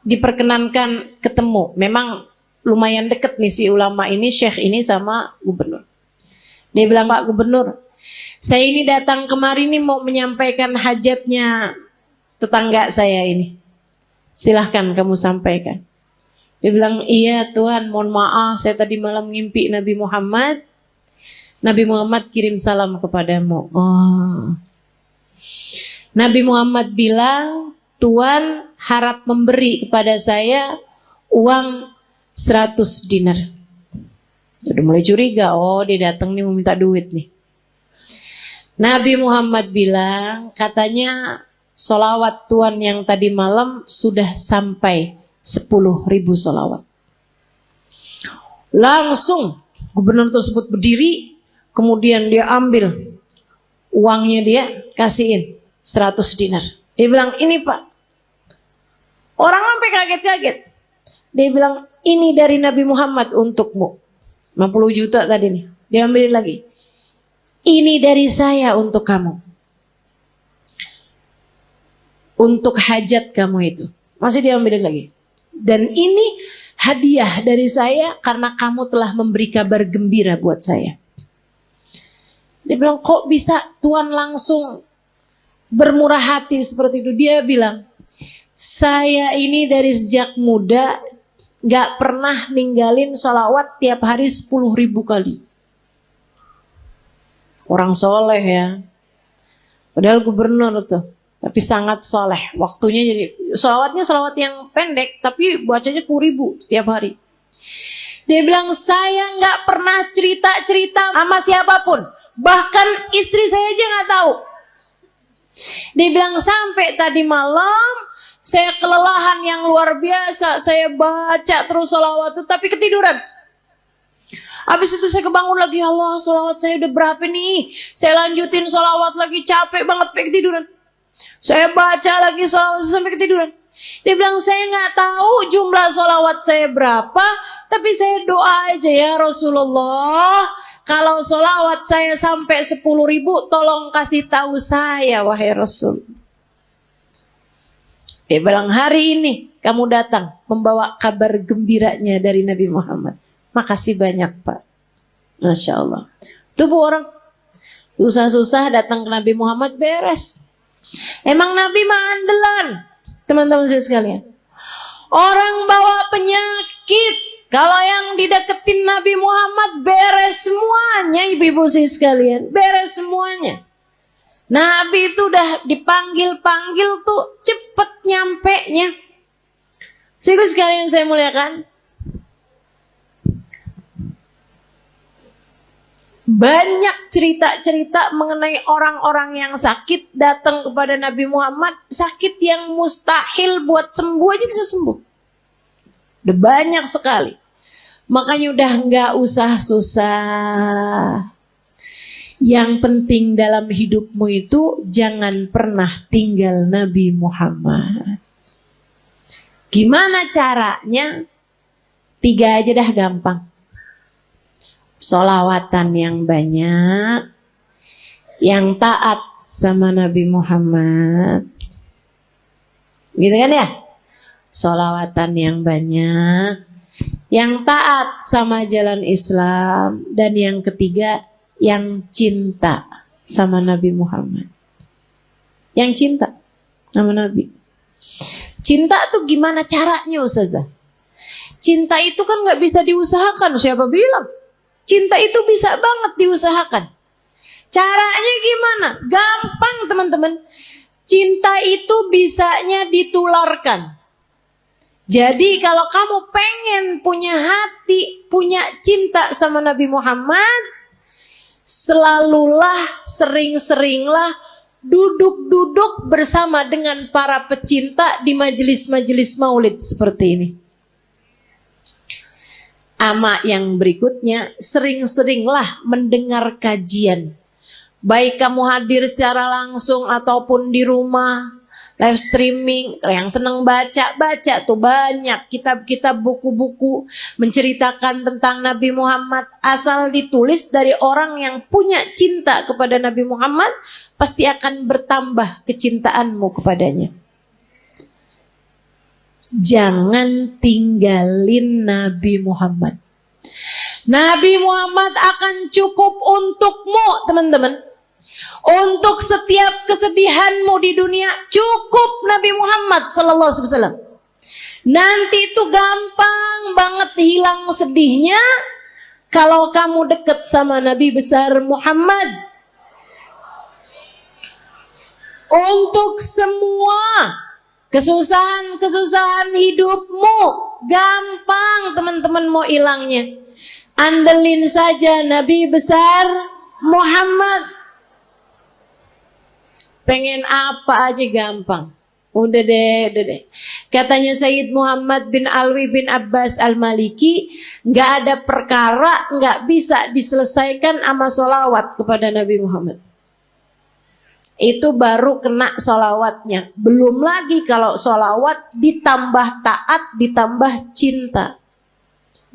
diperkenankan ketemu. Memang lumayan deket nih si ulama ini, syekh ini sama gubernur. Dia bilang, "Pak Gubernur, saya ini datang kemari nih mau menyampaikan hajatnya tetangga saya ini. Silahkan kamu sampaikan." Dia bilang, "Iya Tuhan, mohon maaf, saya tadi malam ngimpi Nabi Muhammad. Nabi Muhammad kirim salam kepadamu." Oh. Nabi Muhammad bilang, "Tuhan harap memberi kepada saya uang 100 dinar. Udah mulai curiga, oh dia datang nih mau minta duit nih. Nabi Muhammad bilang, katanya solawat Tuhan yang tadi malam sudah sampai 10.000 solawat. Langsung gubernur tersebut berdiri, kemudian dia ambil uangnya, dia kasihin 100 dinar. Dia bilang, "Ini Pak." Orang sampai kaget-kaget. Dia bilang, "Ini dari Nabi Muhammad untukmu." 50 juta tadi nih. Dia ambil lagi. "Ini dari saya untuk kamu. Untuk hajat kamu itu." Masih dia ambil lagi. "Dan ini hadiah dari saya karena kamu telah memberi kabar gembira buat saya." Dia bilang, "Kok bisa Tuhan langsung bermurah hati seperti itu?" Dia bilang, "Saya ini dari sejak muda gak pernah ninggalin sholawat tiap hari 10.000 kali. Orang soleh ya. Padahal gubernur tuh, tapi sangat soleh. Waktunya jadi sholawatnya sholawat yang pendek, tapi bacanya 10.000 setiap hari. Dia bilang, "Saya gak pernah cerita-cerita sama siapapun. Bahkan istri saya aja gak tahu." Dia bilang, "Sampai tadi malam saya kelelahan yang luar biasa. Saya baca terus sholawat itu, tapi ketiduran. Habis itu saya kebangun lagi, Allah, sholawat saya udah berapa nih? Saya lanjutin sholawat lagi, capek banget, sampai ketiduran. Saya baca lagi sholawat sampai ketiduran." Dia bilang, "Saya nggak tahu jumlah sholawat saya berapa, tapi saya doa aja, ya Rasulullah, kalau solawat saya sampai 10.000, tolong kasih tahu saya, wahai Rasul. Dia bilang, hari ini kamu datang membawa kabar gembiranya dari Nabi Muhammad. Makasih banyak, Pak. Masya Allah. Tuh bu, orang susah-susah datang ke Nabi Muhammad beres. Emang Nabi mah andalan, teman-teman saya sekalian. Orang bawa penyakit, kalau yang dideketin Nabi Muhammad beres semuanya, ibu-ibu saya sekalian, beres semuanya. Nabi itu udah dipanggil-panggil tuh cepet nyampe-nya. Ibu sekalian saya muliakan. Banyak cerita-cerita mengenai orang-orang yang sakit datang kepada Nabi Muhammad. Sakit yang mustahil buat sembuh aja bisa sembuh. Udah banyak sekali. Makanya udah gak usah susah. Yang penting dalam hidupmu itu jangan pernah tinggal Nabi Muhammad. Gimana caranya? 3 aja dah gampang. Sholawatan yang banyak, yang taat sama Nabi Muhammad, gitu kan ya? Sholawatan yang banyak, yang taat sama jalan Islam, dan yang ketiga, yang cinta sama Nabi Muhammad. Yang cinta sama Nabi. Cinta tuh gimana caranya, Ustazah? Cinta itu kan gak bisa diusahakan, siapa bilang? Cinta itu bisa banget diusahakan. Caranya gimana? Gampang teman-teman. Cinta itu bisanya ditularkan. Jadi kalau kamu pengen punya hati, punya cinta sama Nabi Muhammad, selalulah, sering-seringlah duduk-duduk bersama dengan para pecinta di majelis-majelis maulid seperti ini. Ama yang berikutnya, sering-seringlah mendengar kajian. Baik kamu hadir secara langsung ataupun di rumah, live streaming. Yang senang baca tuh banyak kitab-kitab, buku-buku menceritakan tentang Nabi Muhammad. Asal ditulis dari orang yang punya cinta kepada Nabi Muhammad, pasti akan bertambah kecintaanmu kepadanya. Jangan tinggalin Nabi Muhammad. Nabi Muhammad akan cukup untukmu, teman-teman. Untuk setiap kesedihanmu di dunia, cukup Nabi Muhammad sallallahu alaihi wasallam. Nanti itu gampang banget hilang sedihnya kalau kamu dekat sama Nabi besar Muhammad. Untuk semua kesusahan hidupmu gampang teman-teman mau hilangnya. Andelin saja Nabi besar Muhammad. Pengen apa aja gampang. Udah deh. Katanya Sayyid Muhammad bin Alwi bin Abbas Al-Maliki, gak ada perkara gak bisa diselesaikan sama sholawat kepada Nabi Muhammad. Itu baru kena sholawatnya. Belum lagi kalau sholawat ditambah taat, ditambah cinta.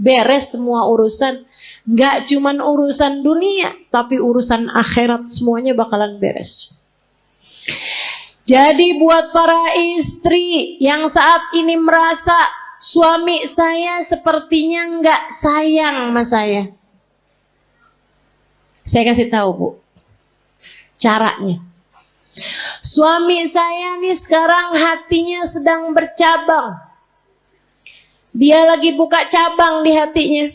Beres semua urusan. Gak cuman urusan dunia, tapi urusan akhirat semuanya bakalan beres. Jadi buat para istri yang saat ini merasa suami saya sepertinya gak sayang sama saya kasih tahu bu, caranya. Suami saya nih sekarang hatinya sedang bercabang. Dia lagi buka cabang di hatinya.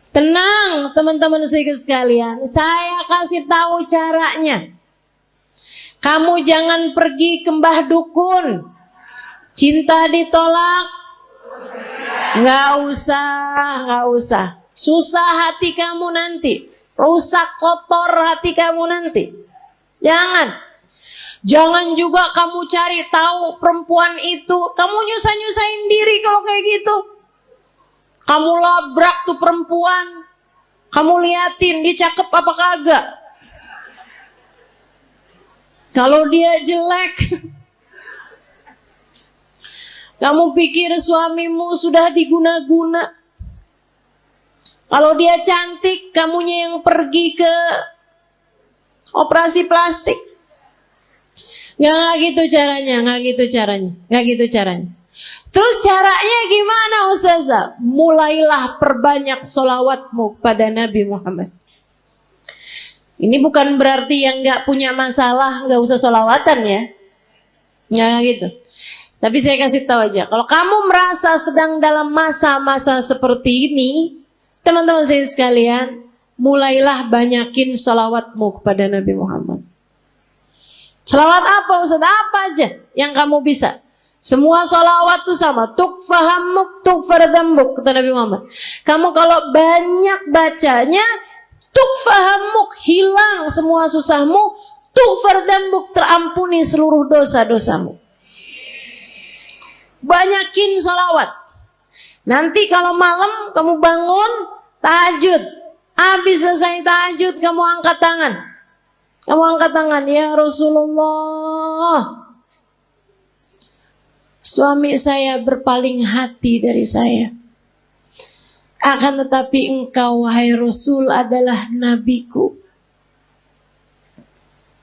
Tenang teman-teman sekalian, saya kasih tahu caranya. Kamu jangan pergi ke mbah dukun. Cinta ditolak, nggak usah. Susah hati kamu nanti. Rusak, kotor hati kamu nanti. Jangan juga kamu cari tahu perempuan itu. Kamu nyusahin diri kalau kayak gitu. Kamu labrak tuh perempuan. Kamu liatin dia cakep apa kagak. Kalau dia jelek, kamu pikir suamimu sudah diguna-guna. Kalau dia cantik, kamunya yang pergi ke operasi plastik. Nggak gitu caranya. Terus caranya gimana Ustazah? Mulailah perbanyak sholawatmu pada Nabi Muhammad. Ini bukan berarti yang nggak punya masalah nggak usah sholawatan ya. Nggak gitu. Tapi saya kasih tahu aja, kalau kamu merasa sedang dalam masa-masa seperti ini, teman-teman saya sekalian, mulailah banyakin sholawatmu kepada Nabi Muhammad. Sholawat apa Ustaz? Apa aja yang kamu bisa. Semua sholawat itu sama. Tukfahamuk, tukfardambuk, kata Nabi Muhammad. Kamu kalau banyak bacanya, tukfahamuk, hilang semua susahmu. Tukfardambuk, terampuni seluruh dosa-dosamu. Banyakin sholawat. Nanti kalau malam kamu bangun, tahajud. Habis selesai tahajud, kamu angkat tangan. Ya Rasulullah, suami saya berpaling hati dari saya. Akan tetapi engkau wahai Rasul adalah nabiku.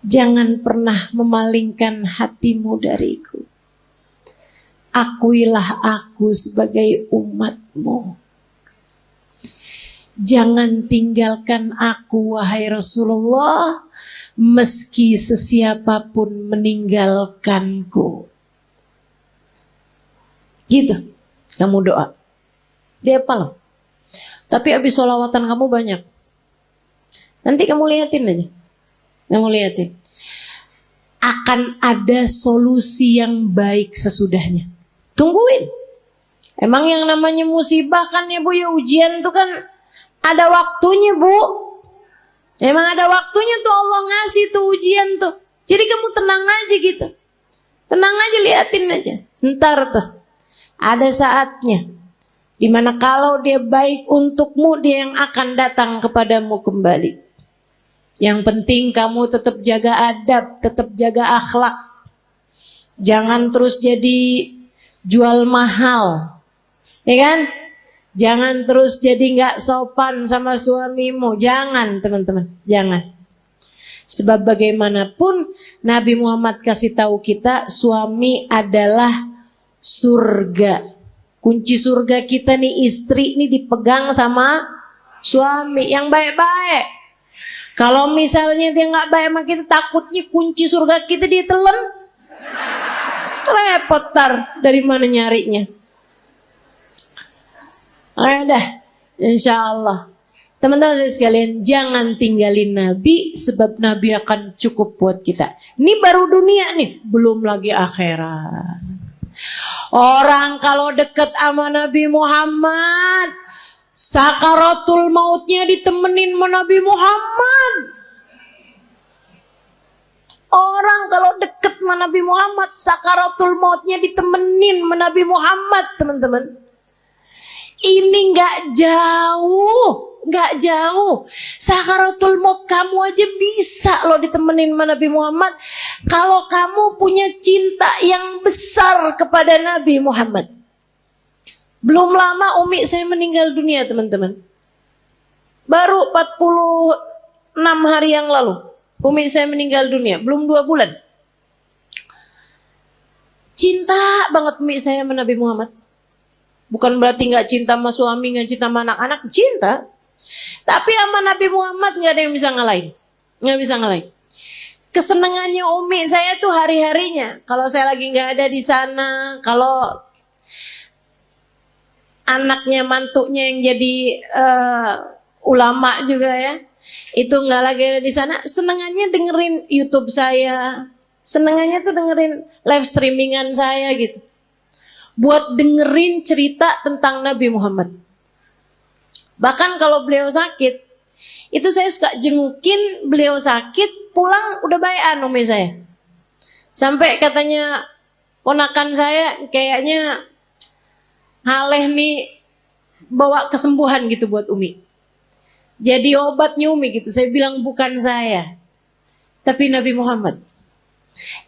Jangan pernah memalingkan hatimu dariku. Akuilah aku sebagai umatmu. Jangan tinggalkan aku wahai Rasulullah, meski sesiapapun meninggalkanku. Gitu, kamu doa. Dia apa loh? Tapi habis sholawatan kamu banyak. Nanti kamu liatin aja. Akan ada solusi yang baik sesudahnya. Tungguin. Emang yang namanya musibah kan ya Bu, ya ujian tuh kan ada waktunya Bu. Emang ada waktunya tuh Allah ngasih tuh ujian tuh. Jadi kamu tenang aja gitu. Tenang aja, liatin aja. Ntar tuh ada saatnya dimana kalau dia baik untukmu, dia yang akan datang kepadamu kembali. Yang penting kamu tetap jaga adab, tetap jaga akhlak. Jangan terus jadi jual mahal, ya kan? Jangan terus jadi nggak sopan sama suamimu. Jangan teman-teman, jangan. Sebab bagaimanapun Nabi Muhammad kasih tahu kita, suami adalah surga. Kunci surga kita nih, istri nih dipegang sama suami yang baik-baik. Kalau misalnya dia nggak baik sama kita, takutnya kunci surga kita ditelen. Repot tar, dari mana nyarinya? Dah, insya Allah. Teman-teman sekalian, jangan tinggalin Nabi, sebab Nabi akan cukup buat kita. Ini baru dunia nih, belum lagi akhirat. Orang kalau deket sama Nabi Muhammad, sakaratul mautnya ditemenin sama Nabi Muhammad. Orang kalau deket sama Nabi Muhammad, sakaratul mautnya ditemenin sama Nabi Muhammad, teman-teman. Ini gak jauh. Sakaratul maut kamu aja bisa loh ditemenin sama Nabi Muhammad. Kalau kamu punya cinta yang besar kepada Nabi Muhammad. Belum lama umi saya meninggal dunia teman-teman. Baru 46 hari yang lalu umi saya meninggal dunia. Belum 2 bulan. Cinta banget umi saya sama Nabi Muhammad. Bukan berarti gak cinta sama suami, gak cinta sama anak-anak. Cinta. Tapi sama Nabi Muhammad gak ada yang bisa ngalahin. Gak bisa ngalahin. Kesenangannya umi saya tuh hari-harinya. Kalau saya lagi gak ada di sana. Kalau anaknya, mantunya yang jadi ulama juga ya. Itu gak lagi ada di sana. Senangannya dengerin YouTube saya. Senangannya tuh dengerin live streamingan saya gitu. Buat dengerin cerita tentang Nabi Muhammad. Bahkan kalau beliau sakit, itu saya suka jengukin beliau sakit, pulang udah bayan umi saya. Sampai katanya ponakan saya kayaknya Haleh nih bawa kesembuhan gitu buat umi. Jadi obatnya umi gitu. Saya bilang bukan saya, tapi Nabi Muhammad.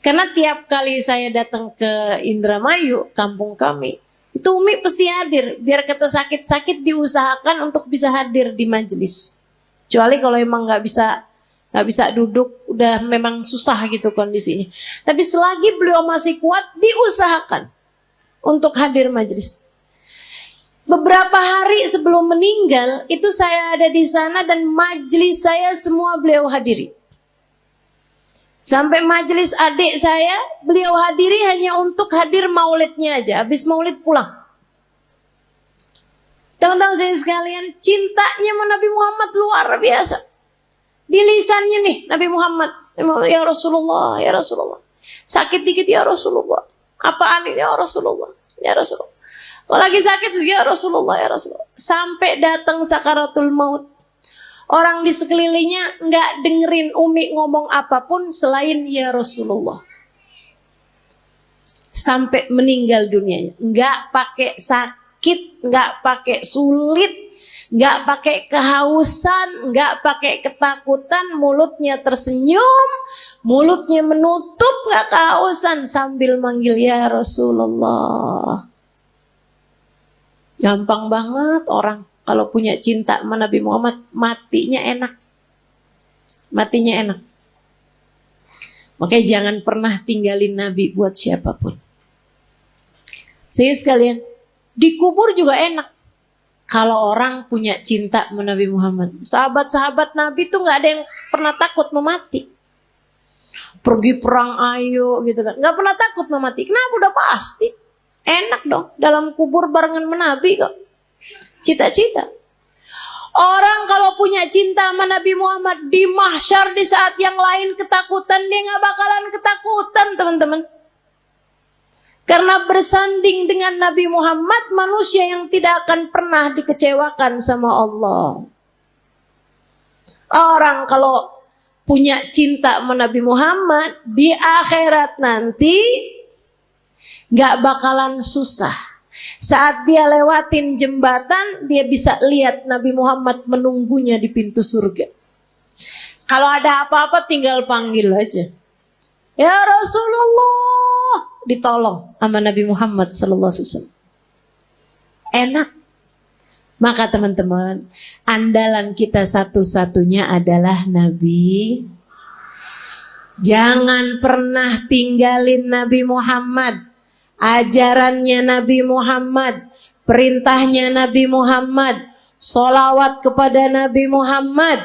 Karena tiap kali saya datang ke Indramayu, kampung kami, Itu Umi pasti hadir. Biar kata sakit-sakit diusahakan untuk bisa hadir di majelis. Kecuali kalau emang nggak bisa duduk, udah memang susah gitu kondisinya. Tapi selagi beliau masih kuat, diusahakan untuk hadir majelis. Beberapa hari sebelum meninggal, itu saya ada di sana dan majelis saya semua beliau hadiri. Sampai majelis adik saya, beliau hadiri hanya untuk hadir maulidnya aja. Habis maulid pulang. Teman-teman saya sekalian, cintanya sama Nabi Muhammad luar biasa. Di lisannya nih, Nabi Muhammad. Ya Rasulullah, ya Rasulullah. Sakit dikit ya Rasulullah. Apaan ini ya Rasulullah, ya Rasulullah. Kalau lagi sakit ya Rasulullah, ya Rasulullah. Sampai datang sakaratul maut. Orang di sekelilingnya nggak dengerin Umi ngomong apapun selain ya Rasulullah. Sampai meninggal dunianya. Nggak pakai sakit, nggak pakai sulit, nggak pakai kehausan, nggak pakai ketakutan. Mulutnya tersenyum, mulutnya menutup, nggak kehausan sambil manggil ya Rasulullah. Gampang banget orang kalau punya cinta sama Nabi Muhammad, matinya enak. Matinya enak. Makanya jangan pernah tinggalin Nabi buat siapapun. Saya sekalian, dikubur juga enak. Kalau orang punya cinta sama Nabi Muhammad. Sahabat-sahabat Nabi tuh gak ada yang pernah takut memati. Pergi perang ayo gitu kan. Gak pernah takut memati. Kenapa? Udah pasti. Enak dong dalam kubur barengan Nabi kok. Cita-cita. Orang kalau punya cinta sama Nabi Muhammad di mahsyar di saat yang lain ketakutan, dia gak bakalan ketakutan teman-teman. Karena bersanding dengan Nabi Muhammad, manusia yang tidak akan pernah dikecewakan sama Allah. Orang kalau punya cinta sama Nabi Muhammad, di akhirat nanti gak bakalan susah. Saat dia lewatin jembatan, dia bisa lihat Nabi Muhammad menunggunya di pintu surga. Kalau ada apa-apa tinggal panggil aja. Ya Rasulullah, ditolong sama Nabi Muhammad sallallahu alaihi wasallam. Enak. Maka teman-teman, andalan kita satu-satunya adalah Nabi. Jangan pernah tinggalin Nabi Muhammad. Ajarannya Nabi Muhammad, perintahnya Nabi Muhammad, sholawat kepada Nabi Muhammad.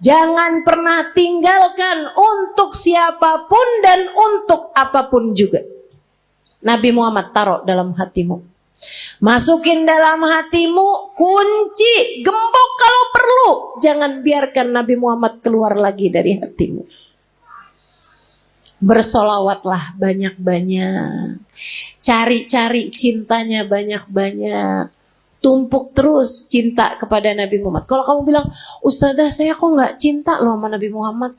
Jangan pernah tinggalkan untuk siapapun dan untuk apapun juga. Nabi Muhammad taruh dalam hatimu. Masukin dalam hatimu, kunci, gembok kalau perlu. Jangan biarkan Nabi Muhammad keluar lagi dari hatimu. Bersolawatlah banyak-banyak. Cari-cari cintanya banyak-banyak. Tumpuk terus cinta kepada Nabi Muhammad. Kalau kamu bilang, Ustazah saya kok gak cinta loh sama Nabi Muhammad.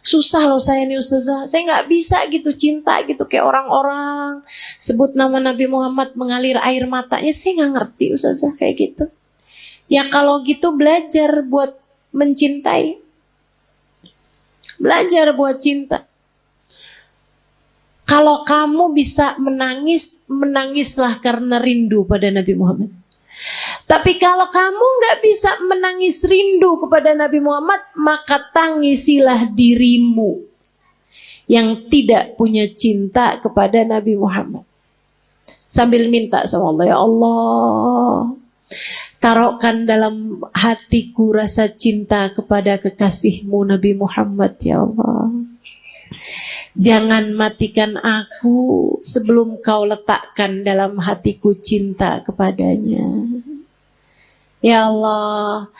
Susah loh saya nih Ustazah. Saya gak bisa gitu cinta gitu kayak orang-orang. Sebut nama Nabi Muhammad mengalir air matanya. Saya gak ngerti Ustazah kayak gitu. Ya kalau gitu belajar buat mencintai. Belajar buat cinta. Kalau kamu bisa menangis, menangislah karena rindu pada Nabi Muhammad. Tapi kalau kamu gak bisa menangis rindu kepada Nabi Muhammad, maka tangisilah dirimu yang tidak punya cinta kepada Nabi Muhammad. Sambil minta sama Allah, ya Allah, taruhkan dalam hatiku rasa cinta kepada kekasihmu Nabi Muhammad, ya Allah. Jangan matikan aku sebelum kau letakkan dalam hatiku cinta kepadanya. Ya Allah,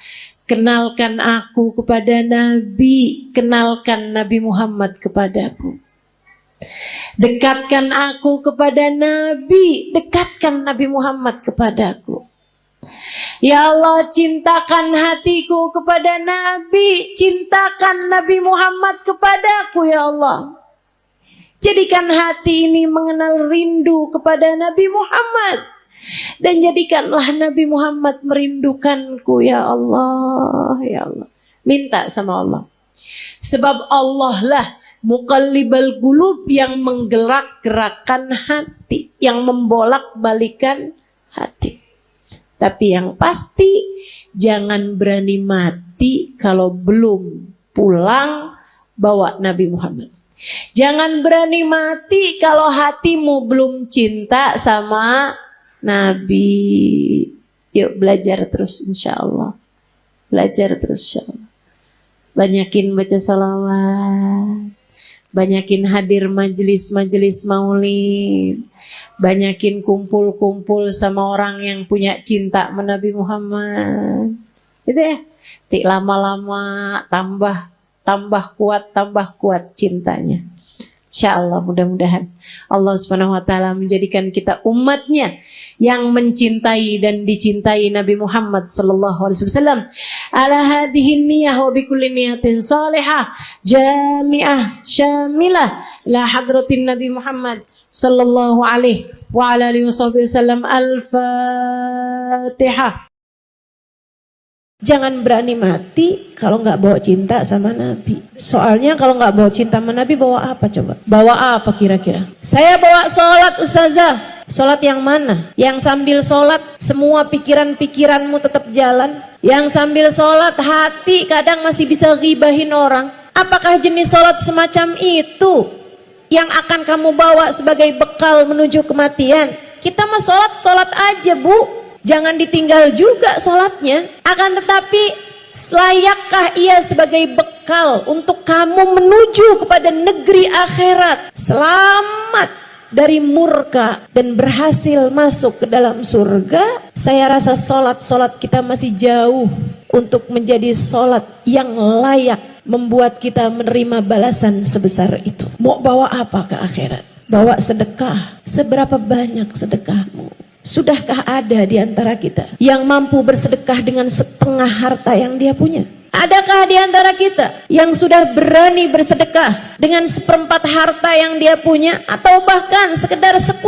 kenalkan aku kepada Nabi, kenalkan Nabi Muhammad kepadaku. Dekatkan aku kepada Nabi, dekatkan Nabi Muhammad kepadaku. Ya Allah, cintakan hatiku kepada Nabi, cintakan Nabi Muhammad kepadaku, ya Allah. Jadikan hati ini mengenal rindu kepada Nabi Muhammad. Dan jadikanlah Nabi Muhammad merindukanku, ya Allah, ya Allah. Minta sama Allah. Sebab Allah lah Muqallibal qulub, yang menggerak-gerakkan hati, yang membolak-balikan hati. Tapi yang pasti jangan berani mati kalau belum pulang bawa Nabi Muhammad. Jangan berani mati kalau hatimu belum cinta sama Nabi. Yuk belajar terus insya Allah. Belajar terus insya Allah. Banyakin baca salawat. Banyakin hadir majelis-majelis maulid. Banyakin kumpul-kumpul sama orang yang punya cinta sama Nabi Muhammad. Gitu ya. Tik lama-lama tambah kuat cintanya. Insyaallah mudah-mudahan Allah Subhanahu wa taala menjadikan kita umatnya yang mencintai dan dicintai Nabi Muhammad sallallahu alaihi wasallam. Ala hadhihi niyyah wa bikulli niyatin salihah jami'ah syamilah la hadratin Nabi Muhammad sallallahu alaihi wa ala alihi wasallam. Al-Fatihah. Jangan berani mati kalau nggak bawa cinta sama Nabi. Soalnya kalau nggak bawa cinta sama Nabi, bawa apa coba? Bawa apa kira-kira? Saya bawa sholat ustazah. Sholat yang mana? Yang sambil sholat semua pikiran-pikiranmu tetap jalan. Yang sambil sholat hati kadang masih bisa ghibahin orang. Apakah jenis sholat semacam itu yang akan kamu bawa sebagai bekal menuju kematian? Kita mah sholat aja bu. Jangan ditinggal juga sholatnya. Akan tetapi layakkah ia sebagai bekal untuk kamu menuju kepada negeri akhirat, selamat dari murka dan berhasil masuk ke dalam surga? Saya rasa sholat kita masih jauh untuk menjadi sholat yang layak membuat kita menerima balasan sebesar itu. Mau bawa apa ke akhirat? Bawa sedekah. Seberapa banyak sedekahmu? Sudahkah ada di antara kita yang mampu bersedekah dengan setengah harta yang dia punya? Adakah di antara kita yang sudah berani bersedekah dengan seperempat harta yang dia punya? Atau bahkan sekedar 10%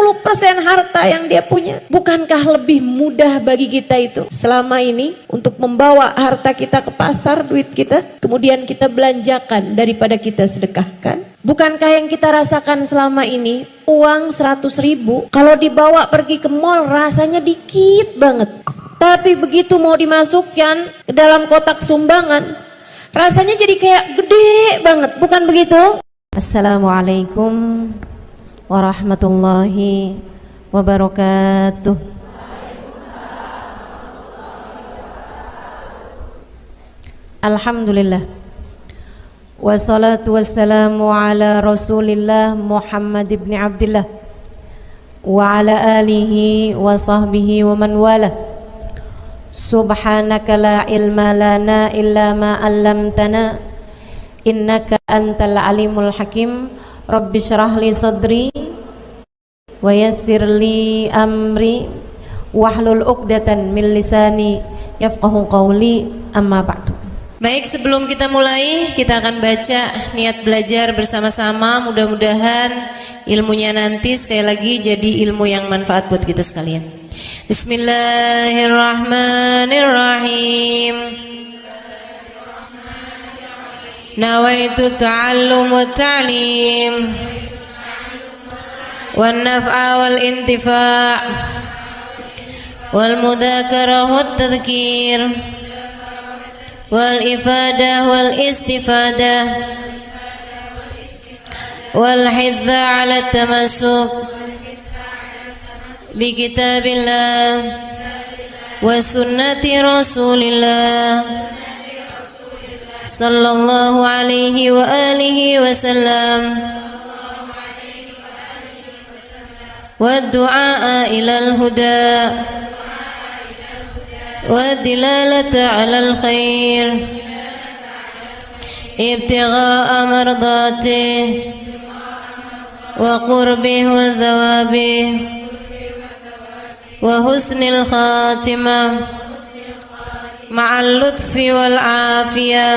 harta yang dia punya? Bukankah lebih mudah bagi kita itu selama ini untuk membawa harta kita ke pasar, duit kita, kemudian kita belanjakan daripada kita sedekahkan? Bukankah yang kita rasakan selama ini, uang 100.000 kalau dibawa pergi ke mall rasanya dikit banget. Tapi begitu mau dimasukkan ke dalam kotak sumbangan, rasanya jadi kayak gede banget, bukan begitu? Assalamualaikum warahmatullahi wabarakatuh. Alhamdulillah. Wassalatu wassalamu ala Rasulillah Muhammad ibn Abdillah wa ala alihi wa sahbihi wa man wala. Subhanaka la ilma lana illa ma 'allamtana innaka antal alimul hakim. Rabbi shrah li sadri wa yassir li amri wahlul 'uqdatan min lisani yafqahu qawli. Amma ba'du. Baik, sebelum kita mulai, kita akan baca niat belajar bersama-sama. Mudah-mudahan ilmunya nanti sekali lagi jadi ilmu yang manfaat buat kita sekalian. Bismillahirrahmanirrahim. Nawaitu ta'allum wa ta'lim wan naf'a wal intifa' wal mudzakarah wat tadhkir wal ifadah wal istifadah wal hidza ala tamassuk bi kitabillah wa sunnati rasulillah sallallahu alaihi wa alihi wasallam wa du'a ilal huda والدلالة على الخير ابتغاء مرضاته وقربه وثوابه وحسن الخاتمة مع اللطف والعافية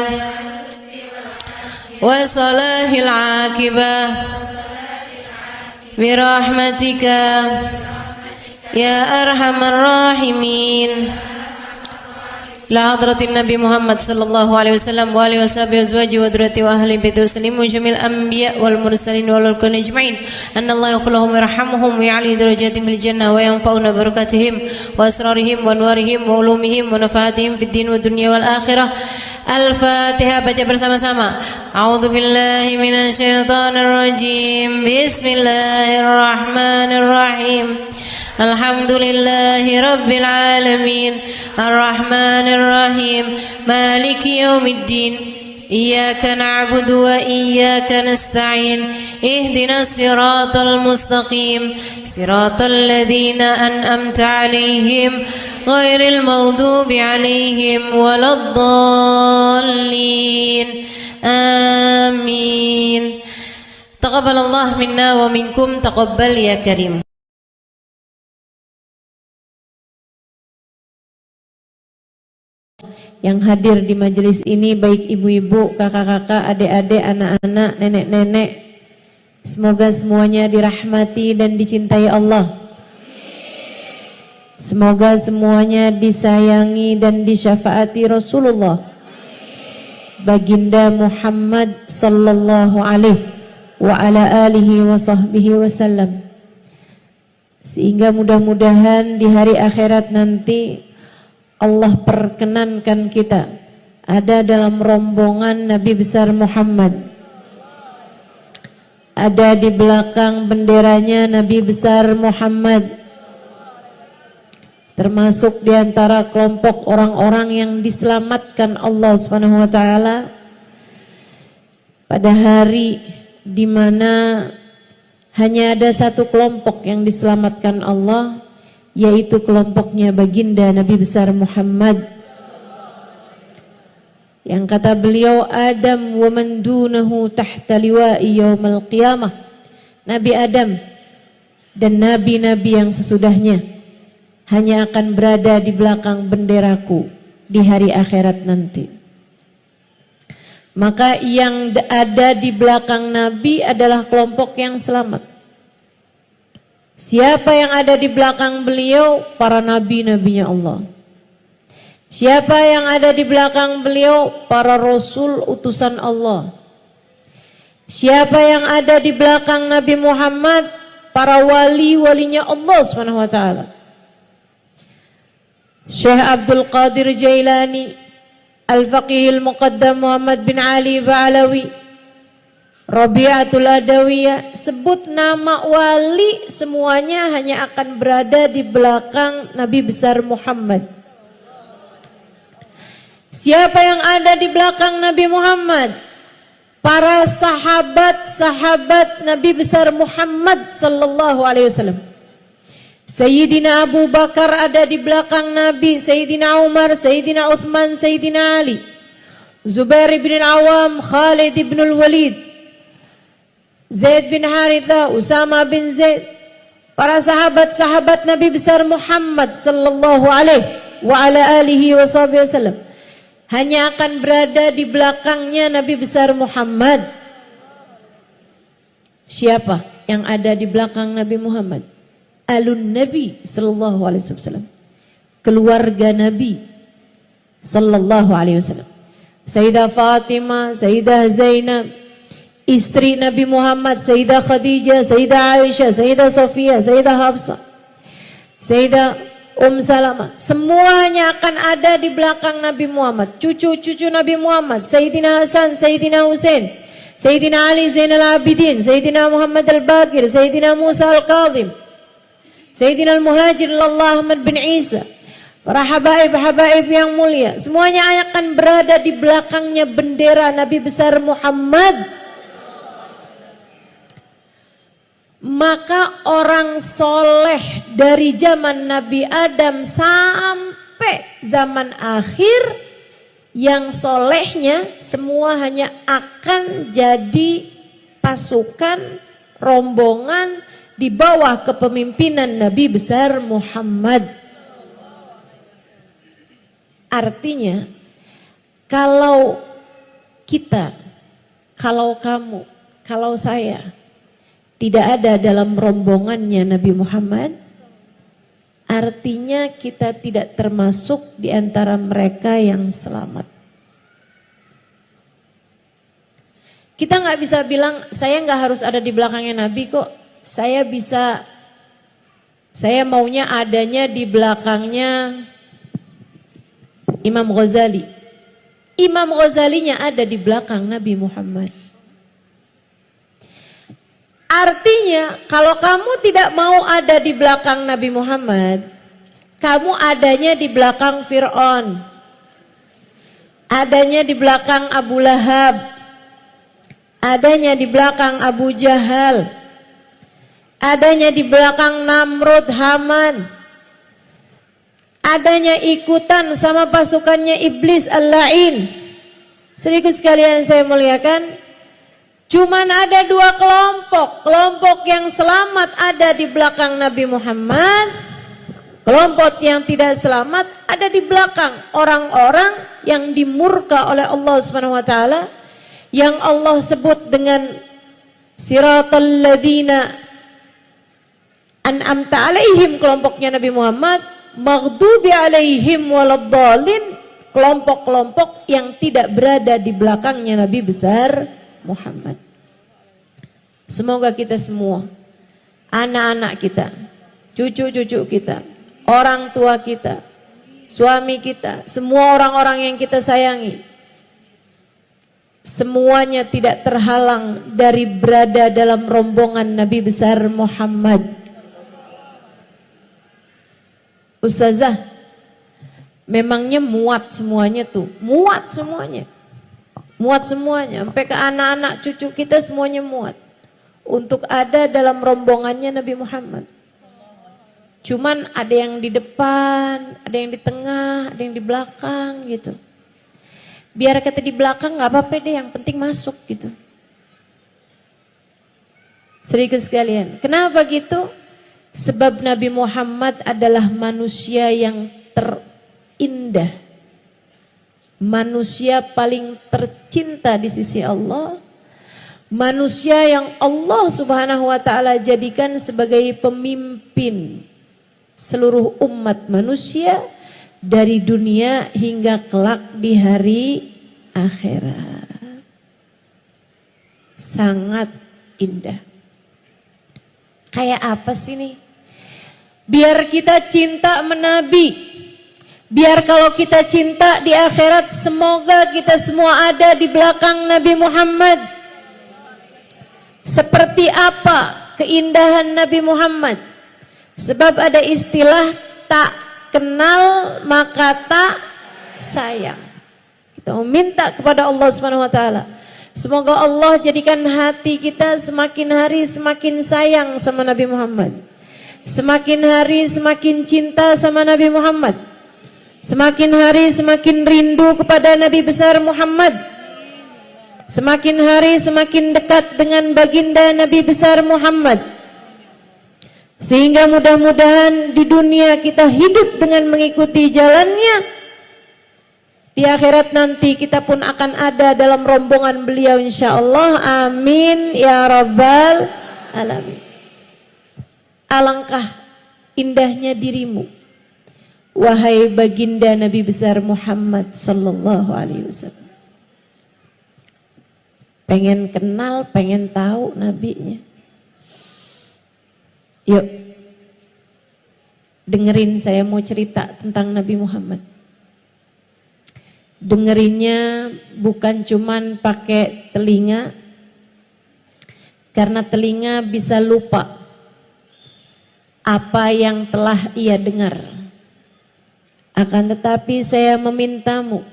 وصلاح العاقبة برحمتك يا أرحم الراحمين
إلى حضرة النبي محمد صلى الله عليه وسلم وآله وصحبه وأزواجه وذريته وأهل بيته وسلم وجميع الأنبياء والمرسلين والملائكة أجمعين أن الله يغفر لهم ويرحمهم ويعلي درجاتهم في الجنة وينفعنا بركاتهم وأسرارهم وأنوارهم وعلومهم ونفعاتهم في الدين والدنيا والآخرة. Al-Fatihah, baca bersama-sama. A'udzu billahi minasyaitonir rajim. Bismillahirrahmanirrahim. Alhamdulillahi rabbil alamin. Arrahmanir rahim. Maliki yaumiddin. Iyyaka na'budu wa iyyaka nasta'in. Ihdinas siratal mustaqim. Siratal ladzina an'amta 'alaihim ghairil maghdubi 'alaihim waladdallin. Amin. Taqabbalallahu minna wa minkum, taqabbal ya karim.
Yang hadir di majelis ini baik ibu-ibu, kakak-kakak, adik-adik, anak-anak, nenek-nenek, semoga semuanya dirahmati dan dicintai Allah. Semoga semuanya disayangi dan disyafaati Rasulullah Baginda Muhammad sallallahu alaihi wa ala alihi wa sahbihi wasallam, sehingga mudah-mudahan di hari akhirat nanti Allah perkenankan kita ada dalam rombongan Nabi besar Muhammad, ada di belakang benderanya Nabi besar Muhammad, termasuk di antara kelompok orang-orang yang diselamatkan Allah Subhanahu wa taala pada hari di mana hanya ada satu kelompok yang diselamatkan Allah, yaitu kelompoknya baginda Nabi besar Muhammad, yang kata beliau Adam wa man dunahu tahta liwa'i yaumal qiyamah. Nabi Adam dan nabi-nabi yang sesudahnya hanya akan berada di belakang benderaku di hari akhirat nanti. Maka yang ada di belakang Nabi adalah kelompok yang selamat. Siapa yang ada di belakang beliau? Para nabi-nabinya Allah. Siapa yang ada di belakang beliau? Para rasul utusan Allah. Siapa yang ada di belakang Nabi Muhammad? Para wali-walinya Allah Subhanahu wa taala. Syekh Abdul Qadir Jailani, Al-Faqih Al-Muqaddam Muhammad bin Ali Ba'alawi, Rabi'atul Adawiyah, sebut nama wali semuanya hanya akan berada di belakang Nabi besar Muhammad. Siapa yang ada di belakang Nabi Muhammad? Para sahabat-sahabat Nabi besar Muhammad sallallahu alaihi wasallam. Sayyidina Abu Bakar ada di belakang Nabi, Sayyidina Umar, Sayyidina Uthman, Sayyidina Ali, Zubair bin Awam, Khalid bin Walid, Zaid bin Haritha, Usama bin Zaid. Para sahabat-sahabat Nabi besar Muhammad sallallahu alaihi wa ala alihi wasallam hanya akan berada di belakangnya Nabi besar Muhammad. Siapa yang ada di belakang Nabi Muhammad? Alun Nabi sallallahu alaihi wasallam, keluarga Nabi sallallahu alaihi wasallam. Sayyidah Fatimah, Sayyidah Zainab, istri Nabi Muhammad, Sayyidah Khadijah, Sayyidah Aisyah, Sayyidah Sofia, Sayyidah Hafsah, Sayyidah Salamah, semuanya akan ada di belakang Nabi Muhammad. Cucu-cucu Nabi Muhammad, Sayyidina Hasan, Sayyidina Husain, Sayyidina Ali Zainal Abidin, Sayyidina Muhammad Al-Baqir, Sayyidina Musa Al-Kadhim, Sayyidina Al-Muhajir Allah Ahmad bin Isa, para habaib-habaib yang mulia, semuanya akan berada di belakangnya bendera Nabi besar Muhammad. Maka orang soleh dari zaman Nabi Adam sampai zaman akhir, yang solehnya semua hanya akan jadi pasukan, rombongan di bawah kepemimpinan Nabi besar Muhammad. Artinya, kalau kita, kalau kamu, kalau saya tidak ada dalam rombongannya Nabi Muhammad, artinya kita tidak termasuk di antara mereka yang selamat. Kita nggak bisa bilang, saya nggak harus ada di belakangnya Nabi kok. Saya maunya adanya di belakangnya Imam Ghazali. Imam Ghazalinya ada di belakang Nabi Muhammad. Artinya kalau kamu tidak mau ada di belakang Nabi Muhammad, kamu adanya di belakang Fir'aun, adanya di belakang Abu Lahab, adanya di belakang Abu Jahal, adanya di belakang Namrud, Haman, adanya ikutan sama pasukannya Iblis Al-La'in. Saudaraku sekalian saya muliakan, cuman ada dua kelompok. Kelompok yang selamat ada di belakang Nabi Muhammad. Kelompok yang tidak selamat ada di belakang orang-orang yang dimurka oleh Allah Subhanahu wa taala, yang Allah sebut dengan siratal ladzina an'amta alaihim, kelompoknya Nabi Muhammad, maghdubi alaihim waladdallin, kelompok-kelompok yang tidak berada di belakangnya Nabi besar Muhammad. Semoga kita semua, anak-anak kita, cucu-cucu kita, orang tua kita, suami kita, semua orang-orang yang kita sayangi, semuanya tidak terhalang dari berada dalam rombongan Nabi besar Muhammad. Ustazah, memangnya muat semuanya tuh? Muat semuanya. Muat semuanya, sampai ke anak-anak cucu kita semuanya muat untuk ada dalam rombongannya Nabi Muhammad. Cuman ada yang di depan, ada yang di tengah, ada yang di belakang gitu. Biar kata di belakang gak apa-apa deh, yang penting masuk gitu. Saudaraku sekalian, kenapa gitu? Sebab Nabi Muhammad adalah manusia yang terindah, manusia paling tercinta di sisi Allah, manusia yang Allah Subhanahu wa taala jadikan sebagai pemimpin seluruh umat manusia dari dunia hingga kelak di hari akhirat. Sangat indah. Kayak apa sih nih? Biar kita cinta menabi. Biar kalau kita cinta di akhirat, semoga kita semua ada di belakang Nabi Muhammad. Seperti apa keindahan Nabi Muhammad? Sebab ada istilah tak kenal maka tak sayang. Kita meminta kepada Allah Subhanahu wa taala, semoga Allah jadikan hati kita semakin hari semakin sayang sama Nabi Muhammad. Semakin hari semakin cinta sama Nabi Muhammad. Semakin hari semakin rindu kepada Nabi besar Muhammad. Semakin hari semakin dekat dengan baginda Nabi besar Muhammad. Sehingga mudah-mudahan di dunia kita hidup dengan mengikuti jalannya. Di akhirat nanti kita pun akan ada dalam rombongan beliau insyaallah. Amin ya rabbal alamin. Alangkah indahnya dirimu, wahai baginda Nabi besar Muhammad sallallahu alaihi wasallam. Pengen kenal, pengen tahu nabinya. Yuk, dengerin saya mau cerita tentang Nabi Muhammad. Dengerinnya bukan cuman pakai telinga, karena telinga bisa lupa apa yang telah ia dengar. Akan tetapi saya memintamu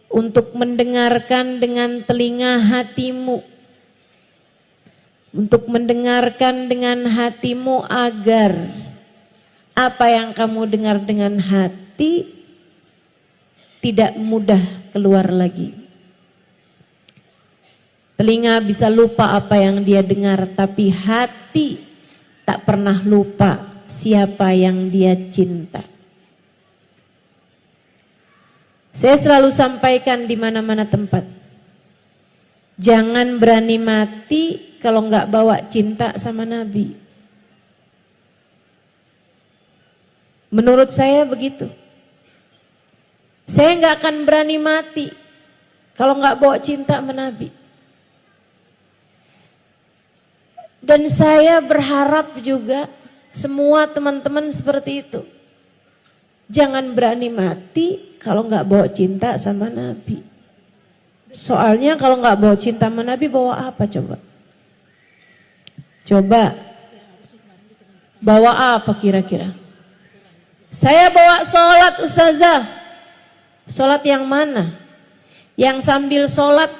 untuk mendengarkan dengan telinga hatimu, untuk mendengarkan dengan hatimu agar apa yang kamu dengar dengan hati tidak mudah keluar lagi. Telinga bisa lupa apa yang dia dengar, tapi hati tak pernah lupa siapa yang dia cinta. Saya selalu sampaikan di mana-mana tempat, jangan berani mati kalau nggak bawa cinta sama Nabi. Menurut saya begitu. Saya nggak akan berani mati kalau nggak bawa cinta sama Nabi. Dan saya berharap juga semua teman-teman seperti itu. Jangan berani mati kalau nggak bawa cinta sama Nabi. Soalnya kalau nggak bawa cinta sama Nabi, bawa apa coba? Coba. Bawa apa kira-kira? Saya bawa sholat ustazah. Sholat yang mana? Yang sambil sholat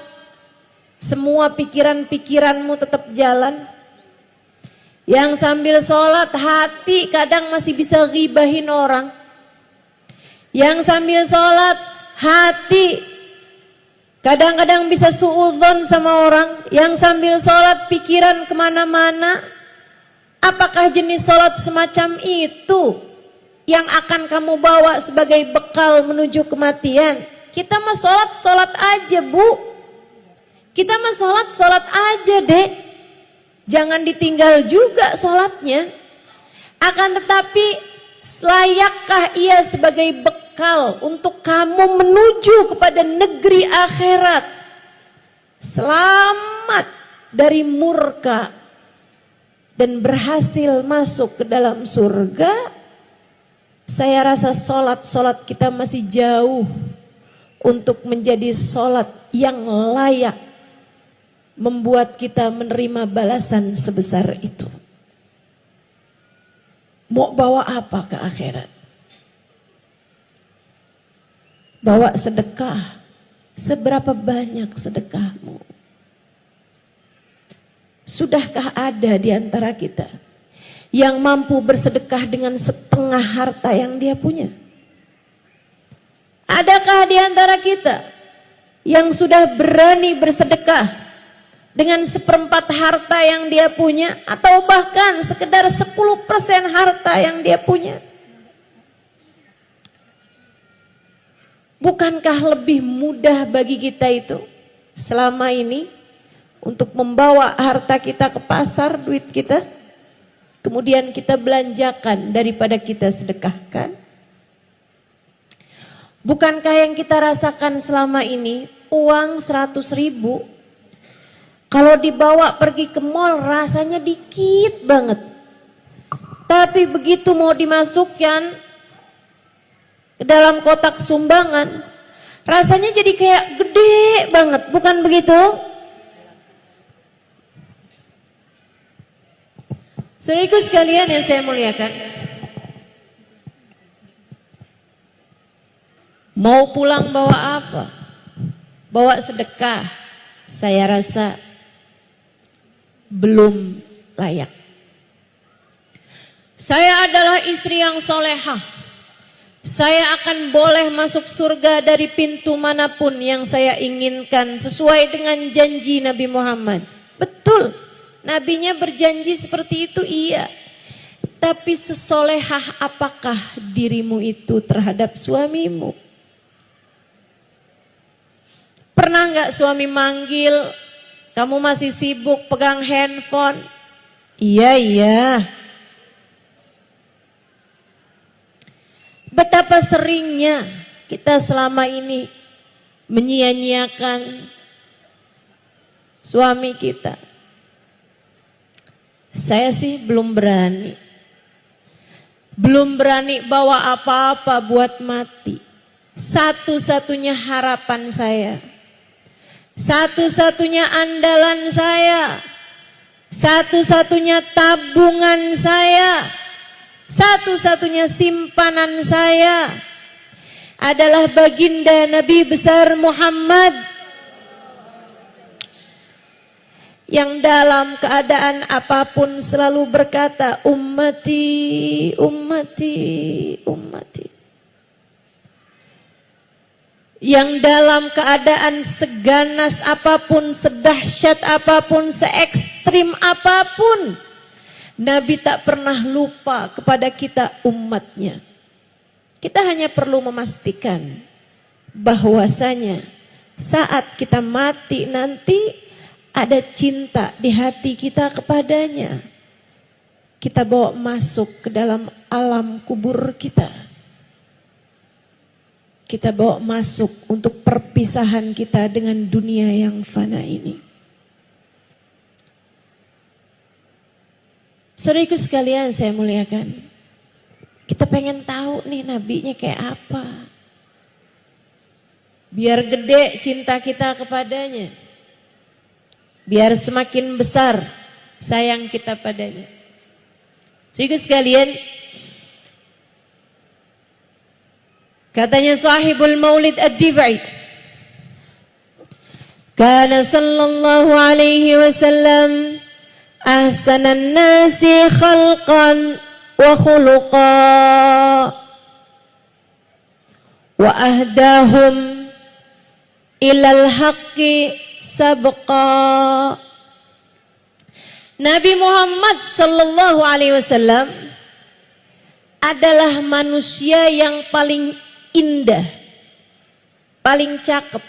semua pikiran-pikiranmu tetap jalan. Yang sambil sholat hati kadang masih bisa ghibahin orang. Yang sambil sholat hati kadang-kadang bisa suudzon sama orang. Yang sambil sholat pikiran kemana-mana. Apakah jenis sholat semacam itu yang akan kamu bawa sebagai bekal menuju kematian? Kita mah sholat aja bu. Kita mah sholat aja dek. Jangan ditinggal juga sholatnya. Akan tetapi layakkah ia sebagai bekal untuk kamu menuju kepada negeri akhirat? Selamat dari murka dan berhasil masuk ke dalam surga. Saya rasa sholat kita masih jauh untuk menjadi sholat yang layak membuat kita menerima balasan sebesar itu. Mau bawa apa ke akhirat? Bawa sedekah. Seberapa banyak sedekahmu? Sudahkah ada di antara kita yang mampu bersedekah dengan setengah harta yang dia punya? Adakah di antara kita yang sudah berani bersedekah dengan 1/4 harta yang dia punya, atau bahkan sekedar 10% harta yang dia punya? Bukankah lebih mudah bagi kita itu selama ini untuk membawa harta kita ke pasar, duit kita, kemudian kita belanjakan daripada kita sedekahkan? Bukankah yang kita rasakan selama ini, uang 100.000 kalau dibawa pergi ke mall rasanya dikit banget. Tapi begitu mau dimasukkan ke dalam kotak sumbangan, rasanya jadi kayak gede banget, bukan begitu? Saudaraku sekalian yang saya muliakan, mau pulang bawa apa? Bawa sedekah, saya rasa belum layak. Saya adalah istri yang solehah. Saya akan boleh masuk surga dari pintu manapun yang saya inginkan sesuai dengan janji Nabi Muhammad. Betul, nabinya berjanji seperti itu, iya. Tapi sesolehah apakah dirimu itu terhadap suamimu? Pernah nggak suami manggil, kamu masih sibuk pegang handphone? Iya. Betapa seringnya kita selama ini menyia-nyiakan suami kita. Saya sih belum berani. Belum berani bawa apa-apa buat mati. Satu-satunya harapan saya, satu-satunya andalan saya, satu-satunya tabungan saya, satu-satunya simpanan saya adalah baginda Nabi besar Muhammad, yang dalam keadaan apapun selalu berkata, ummati, ummati, ummati. Yang dalam keadaan seganas apapun, sedahsyat apapun, se-ekstrim apapun, Nabi tak pernah lupa kepada kita umatnya. Kita hanya perlu memastikan bahwasanya saat kita mati nanti ada cinta di hati kita kepadanya. kita bawa masuk ke dalam alam kubur kita. Kita bawa masuk untuk perpisahan kita dengan dunia yang fana ini. Saudaraku sekalian saya muliakan, kita pengen tahu nih nabinya kayak apa. Biar gede cinta kita kepadanya. Biar semakin besar sayang kita padanya. Saudaraku sekalian, katanya sahibul maulid ad-dibai, kana sallallahu alaihi wasallam ahsanan nasi khalqan wa khuluqa wa ahdahum ilal haqqi sabqa. Nabi Muhammad sallallahu alaihi wasallam adalah manusia yang paling indah, paling cakep.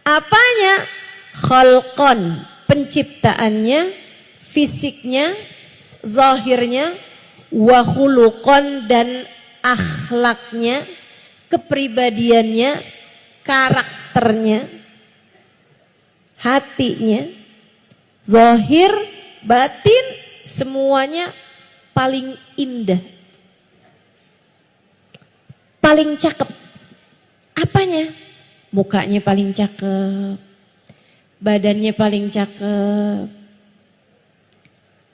Apanya? Khalqan, penciptaannya, fisiknya, zahirnya, wa khuluqan, dan akhlaknya, kepribadiannya, karakternya, hatinya, zahir, batin, semuanya paling indah, paling cakep. Apanya? Mukanya paling cakep, badannya paling cakep,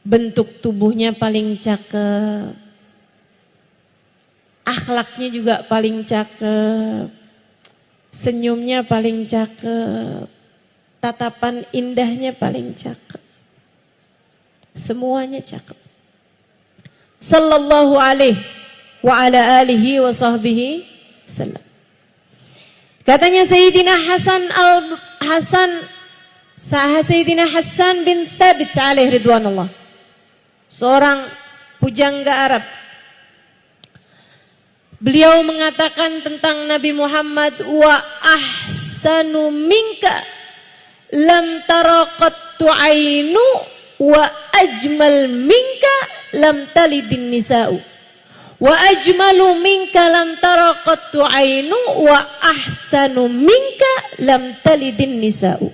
bentuk tubuhnya paling cakep, akhlaknya juga paling cakep, senyumnya paling cakep, tatapan indahnya paling cakep. Semuanya cakep. Sallallahu alaihi wa ala alihi wa sahbihi sallam. Katanya Sayyidina Sayyidina Hasan bin Thabit alaihi ridwanullah, seorang pujangga Arab. Beliau mengatakan tentang Nabi Muhammad, wa ahsanu minka lam tara qattu ainu wa ajmal minka lam talidin nisa'u wa ajmalu minka lam tara qattu ainu wa ahsanu minka lam talidin nisa'u.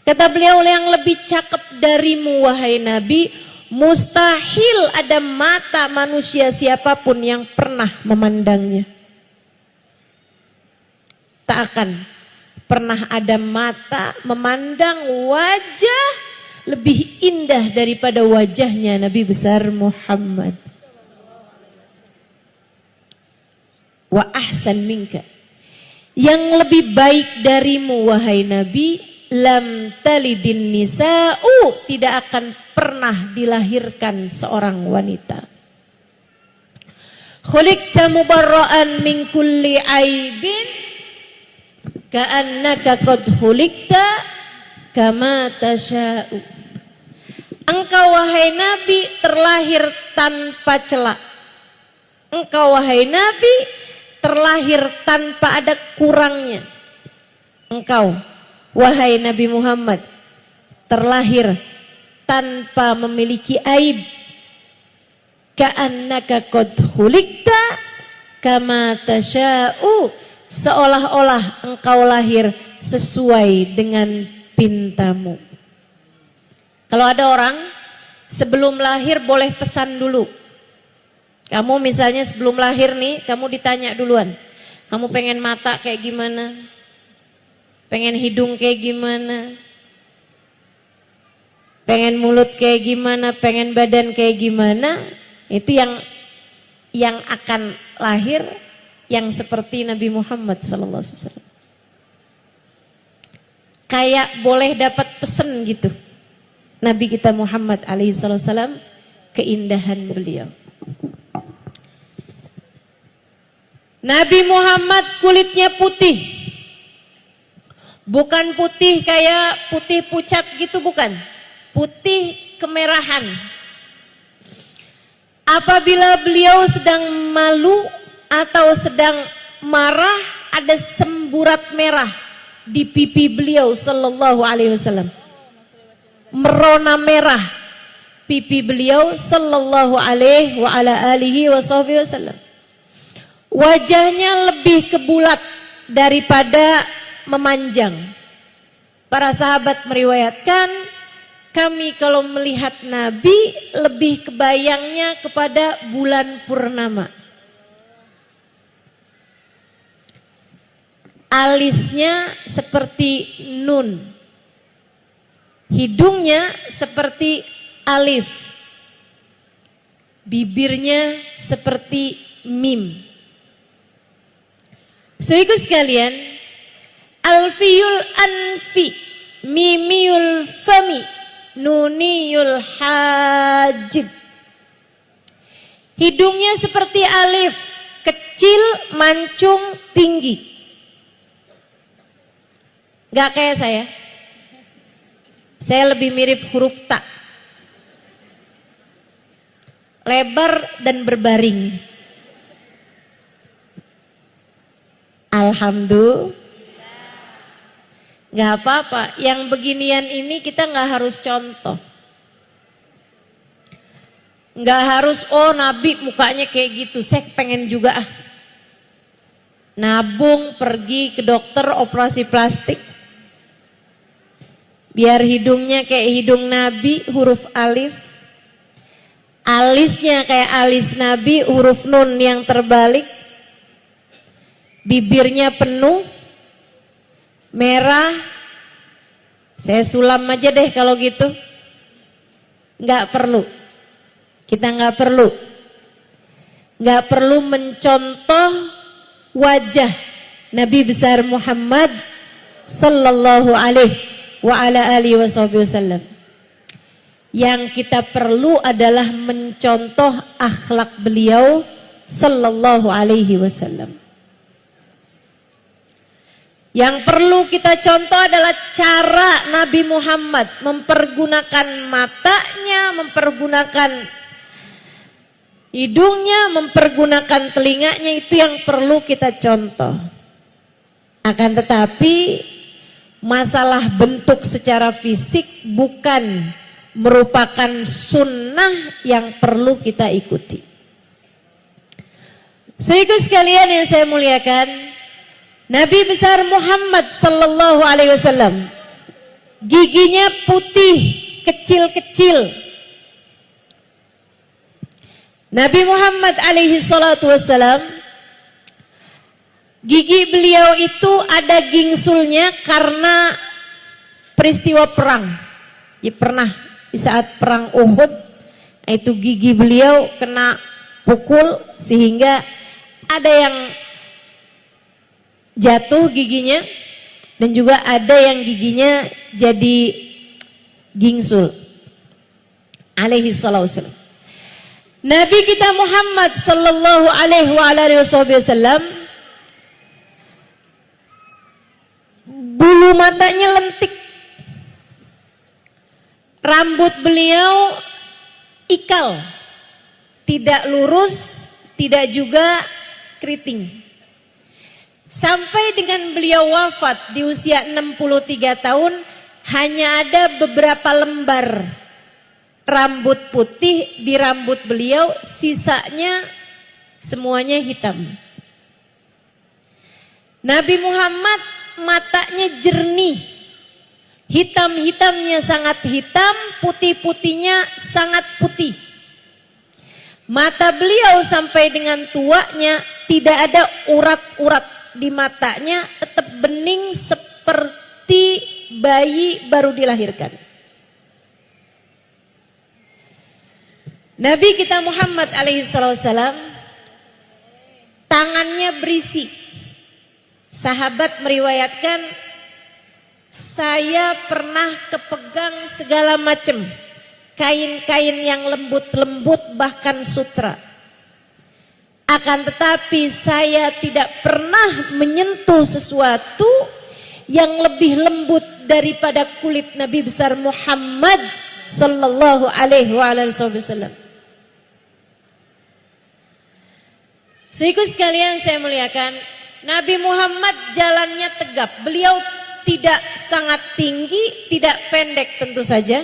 Kata beliau, yang lebih cakep darimu wahai Nabi, mustahil ada mata manusia siapapun yang pernah memandangnya. Tak akan pernah ada mata memandang wajah lebih indah daripada wajahnya Nabi besar Muhammad. Wa ahsan minka, yang lebih baik darimu wahai Nabi, lam talidin nisa'u, tidak akan pernah dilahirkan seorang wanita. Khuliqta mubarra'an min kulli aibin ka'annaka qad khuliqta kama tasha'u. Engkau wahai Nabi terlahir tanpa celah. Engkau wahai Nabi terlahir tanpa ada kurangnya. Engkau wahai Nabi Muhammad terlahir tanpa memiliki aib. Ka'annaka qad khuliqta kama tasha'u, seolah-olah engkau lahir sesuai dengan pintamu. Kalau ada orang sebelum lahir boleh pesan dulu. Kamu misalnya sebelum lahir nih, kamu ditanya duluan, kamu pengen mata kayak gimana? Pengen hidung kayak gimana? Pengen mulut kayak gimana? Pengen badan kayak gimana? Itu yang akan lahir yang seperti Nabi Muhammad SAW. Kayak boleh dapat pesan gitu. Nabi kita Muhammad alaihissalam, keindahan beliau. Nabi Muhammad kulitnya putih. Bukan putih kayak putih pucat gitu, bukan. Putih kemerahan. Apabila beliau sedang malu atau sedang marah, ada semburat merah di pipi beliau sallallahu alaihi wasallam. Merona merah pipi beliau sallallahu alaihi wa ala alihi wasallam. Wajahnya lebih kebulat daripada memanjang. Para sahabat meriwayatkan, kami kalau melihat Nabi lebih kebayangnya kepada bulan purnama. Alisnya seperti nun, hidungnya seperti alif, bibirnya seperti mim. Saudaraku sekalian, alfiyul anfi, mimiyul fami, nuniyul hajib. Hidungnya seperti alif, kecil, mancung, tinggi. Gak kayak saya. Saya lebih mirip huruf ta. Lebar dan berbaring. Alhamdulillah. Gak apa-apa. Yang beginian ini kita gak harus contoh. Gak harus, oh Nabi mukanya kayak gitu, saya pengen juga. Nabung, pergi ke dokter, operasi plastik. Biar hidungnya kayak hidung Nabi, huruf alif. Alisnya kayak alis Nabi, huruf nun yang terbalik. Bibirnya penuh, merah. Saya sulam aja deh kalau gitu. Nggak perlu. Kita nggak perlu. Nggak perlu mencontoh wajah Nabi besar Muhammad sallallahu alaihi wa ala alihi wasallam. Yang kita perlu adalah mencontoh akhlak beliau sallallahu alaihi wasallam. Yang perlu kita contoh adalah cara Nabi Muhammad mempergunakan matanya, mempergunakan hidungnya, mempergunakan telinganya. Itu yang perlu kita contoh. Akan tetapi masalah bentuk secara fisik bukan merupakan sunnah yang perlu kita ikuti. Saudaraku sekalian yang saya muliakan, Nabi besar Muhammad sallallahu alaihi wasallam giginya putih, kecil-kecil. Nabi Muhammad alaihi salatu wasallam, gigi beliau itu ada gingsulnya karena peristiwa perang. Ya, pernah di saat perang Uhud, itu gigi beliau kena pukul sehingga ada yang jatuh giginya dan juga ada yang giginya jadi gingsul. Alaihi salatu wasallam. Nabi kita Muhammad sallallahu alaihi wasallam bulu matanya lentik. Rambut beliau ikal. Tidak lurus, tidak juga keriting. Sampai dengan beliau wafat di usia 63 tahun, hanya ada beberapa lembar rambut putih di rambut beliau, sisanya semuanya hitam. Nabi Muhammad matanya jernih, hitam-hitamnya sangat hitam, putih-putihnya sangat putih. Mata beliau sampai dengan tuanya tidak ada urat-urat di matanya, tetap bening seperti bayi baru dilahirkan. Nabi kita Muhammad alaihi salam tangannya berisi. Sahabat meriwayatkan, saya pernah kepegang segala macam kain-kain yang lembut-lembut, bahkan sutra. Akan tetapi saya tidak pernah menyentuh sesuatu yang lebih lembut daripada kulit Nabi besar Muhammad sallallahu alaihi wasallam. Saudaraku sekalian saya muliakan, Nabi Muhammad jalannya tegap. Beliau tidak sangat tinggi, tidak pendek tentu saja.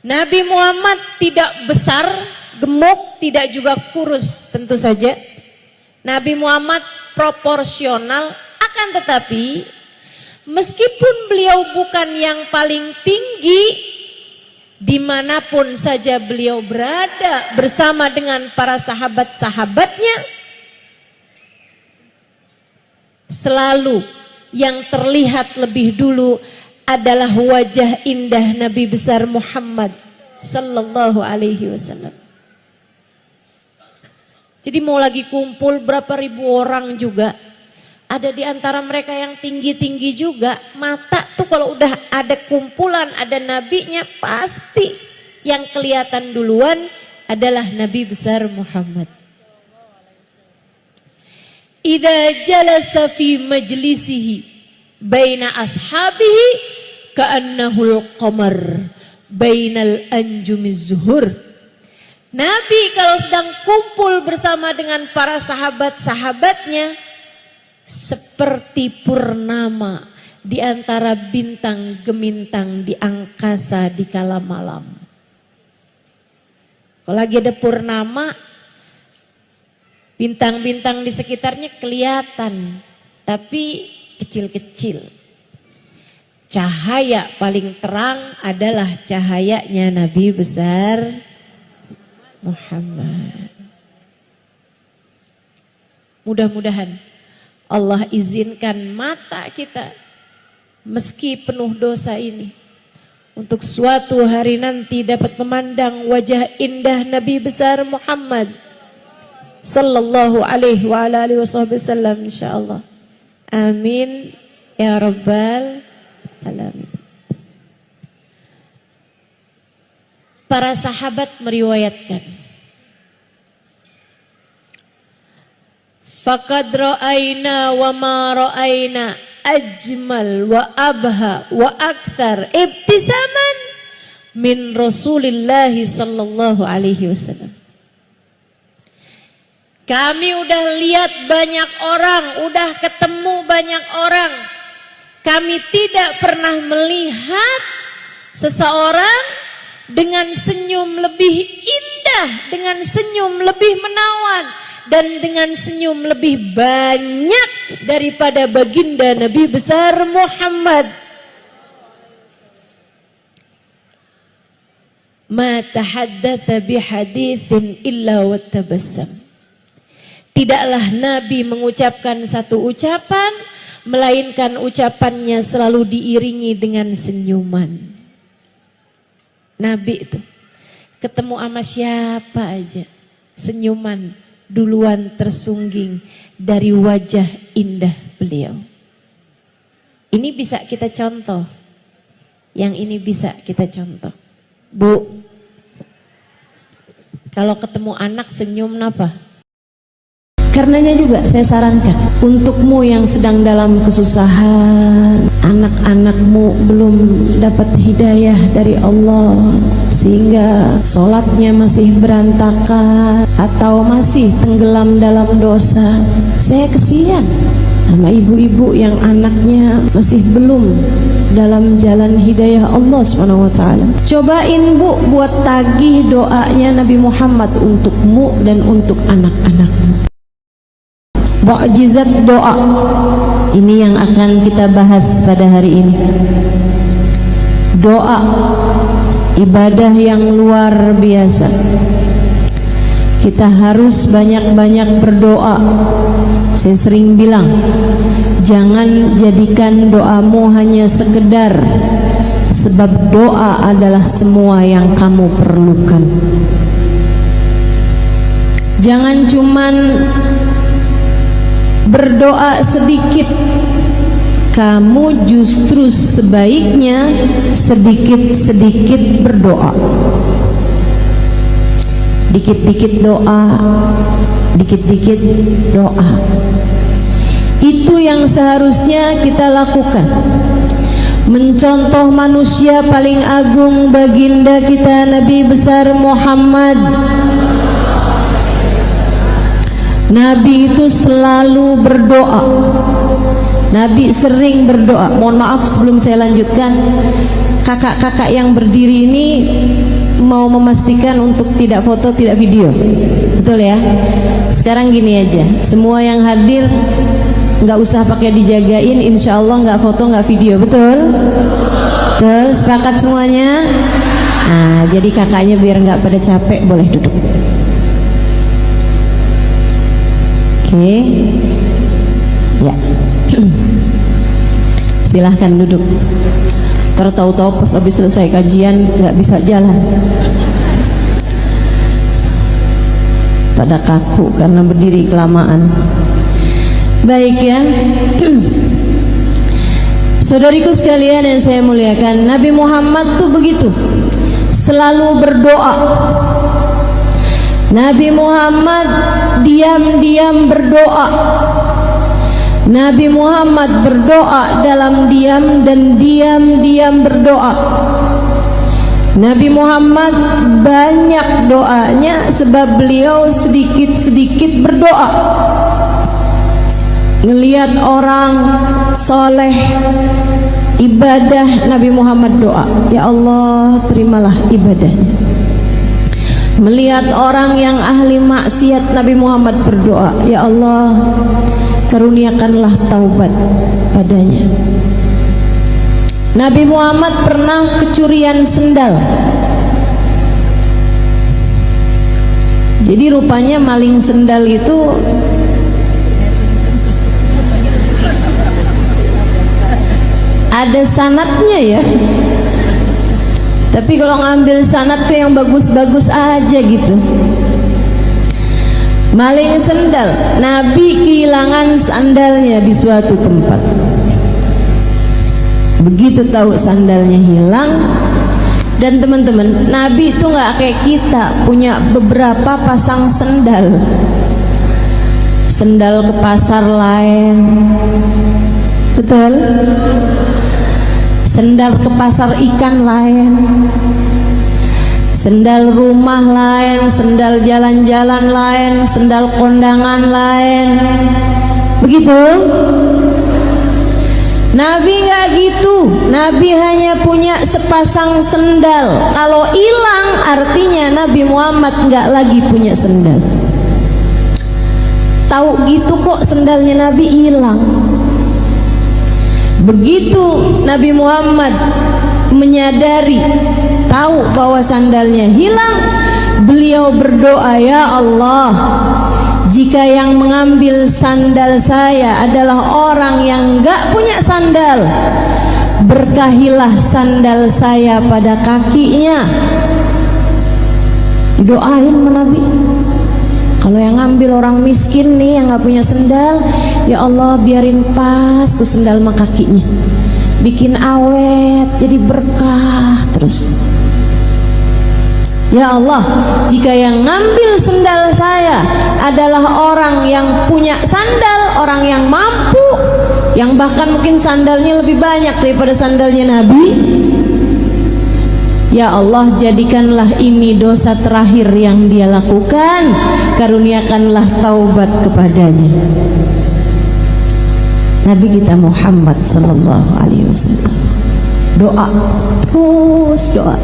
Nabi Muhammad tidak besar, gemuk, tidak juga kurus tentu saja. Nabi Muhammad proporsional, akan tetapi meskipun beliau bukan yang paling tinggi, dimanapun saja beliau berada bersama dengan para sahabat-sahabatnya, selalu yang terlihat lebih dulu adalah wajah indah Nabi besar Muhammad sallallahu alaihi wasallam. Jadi mau lagi kumpul berapa ribu orang juga, ada di antara mereka yang tinggi-tinggi juga, mata tuh kalau udah ada kumpulan, ada nabinya, pasti yang kelihatan duluan adalah Nabi besar Muhammad. Idza jalasa fi majlisihi baina ashabihi ka'annahul qamar bainal anjumiz zuhur. Nabi kalau sedang kumpul bersama dengan para sahabat-sahabatnya seperti purnama di antara bintang gemintang di angkasa di kala malam. Kalau lagi ada purnama, bintang-bintang di sekitarnya kelihatan, tapi kecil-kecil. Cahaya paling terang adalah cahayanya Nabi besar Muhammad. Mudah-mudahan Allah izinkan mata kita meski penuh dosa ini untuk suatu hari nanti dapat memandang wajah indah Nabi besar Muhammad sallallahu alaihi wa alihi wasallam insyaallah. Amin ya rabbal alamin. Para sahabat meriwayatkan, faqad ra'ayna wa ma ra'ayna ajmal wa abha wa akthar ibtisaman min Rasulillah sallallahu alaihi wasallam. Kami udah lihat banyak orang, udah ketemu banyak orang. Kami tidak pernah melihat seseorang dengan senyum lebih indah, dengan senyum lebih menawan, dan dengan senyum lebih banyak daripada baginda Nabi besar Muhammad. Ma tahaddatsa bihaditsin illa wattabassam. Tidaklah Nabi mengucapkan satu ucapan, melainkan ucapannya selalu diiringi dengan senyuman. Nabi itu ketemu sama siapa aja, senyuman duluan tersungging dari wajah indah beliau. Ini bisa kita contoh, yang ini bisa kita contoh. Bu, kalau ketemu anak senyum napa? Karenanya juga saya sarankan untukmu yang sedang dalam kesusahan, anak-anakmu belum dapat hidayah dari Allah sehingga sholatnya masih berantakan atau masih tenggelam dalam dosa. Saya kesian sama ibu-ibu yang anaknya masih belum dalam jalan hidayah Allah SWT. Cobain Bu buat tagih doanya Nabi Muhammad untukmu dan untuk anak-anakmu. Mukjizat doa ini yang akan kita bahas pada hari ini. Doa ibadah yang luar biasa. Kita harus banyak-banyak berdoa. Saya sering bilang, jangan jadikan doamu hanya sekedar, sebab doa adalah semua yang kamu perlukan. Jangan cuman berdoa sedikit, kamu justru sebaiknya sedikit-sedikit berdoa. Dikit-dikit doa, dikit-dikit doa. Itu yang seharusnya kita lakukan. Mencontoh manusia paling agung baginda kita Nabi besar Muhammad. Nabi itu selalu berdoa. Nabi sering berdoa. Mohon maaf sebelum saya lanjutkan, kakak-kakak yang berdiri ini mau memastikan untuk tidak foto, tidak video. Betul ya? Sekarang gini aja, semua yang hadir nggak usah pakai dijagain, insya Allah nggak foto, nggak video. Betul? Betul, sepakat semuanya? Nah, jadi kakaknya biar nggak pada capek boleh duduk. Oke, ya. Silahkan duduk. Tahu-tahu pas habis selesai kajian nggak bisa jalan, pada kaku karena berdiri kelamaan. Baik ya. Saudariku sekalian yang saya muliakan, Nabi Muhammad tuh begitu, selalu berdoa. Nabi Muhammad diam-diam berdoa. Nabi Muhammad berdoa dalam diam dan diam-diam berdoa. Nabi Muhammad banyak doanya sebab beliau sedikit-sedikit berdoa. Ngelihat orang soleh ibadah, Nabi Muhammad doa, ya Allah terimalah ibadahnya. Melihat orang yang ahli maksiat, Nabi Muhammad berdoa, ya Allah karuniakanlah taubat padanya. Nabi Muhammad pernah kecurian sendal. Jadi rupanya maling sendal itu ada sanadnya ya. Tapi kalau ngambil sanad tuh yang bagus-bagus aja gitu. Maling sendal, Nabi kehilangan sandalnya di suatu tempat. Begitu tahu sandalnya hilang, dan teman-teman, Nabi itu nggak kayak kita punya beberapa pasang sendal. Sendal ke pasar lain, betul? Sendal ke pasar ikan lain, sendal rumah lain, sendal jalan-jalan lain, sendal kondangan lain. Begitu? Nabi nggak gitu. Nabi hanya punya sepasang sendal. Kalau hilang artinya Nabi Muhammad nggak lagi punya sendal. Tahu gitu kok sendalnya Nabi hilang. Begitu Nabi Muhammad menyadari, tahu bahwa sandalnya hilang, beliau berdoa, ya Allah, jika yang mengambil sandal saya adalah orang yang gak punya sandal, berkahilah sandal saya pada kakinya. Doain Nabi. Kalau yang ngambil orang miskin nih yang gak punya sendal, ya Allah biarin pas tuh sendal sama kakinya, bikin awet jadi berkah terus. Ya Allah, jika yang ngambil sendal saya adalah orang yang punya sandal, orang yang mampu, yang bahkan mungkin sandalnya lebih banyak daripada sandalnya Nabi, ya Allah jadikanlah ini dosa terakhir yang dia lakukan, karuniakanlah taubat kepadanya. Nabi kita Muhammad sallallahu alaihi wasallam doa, terus doa.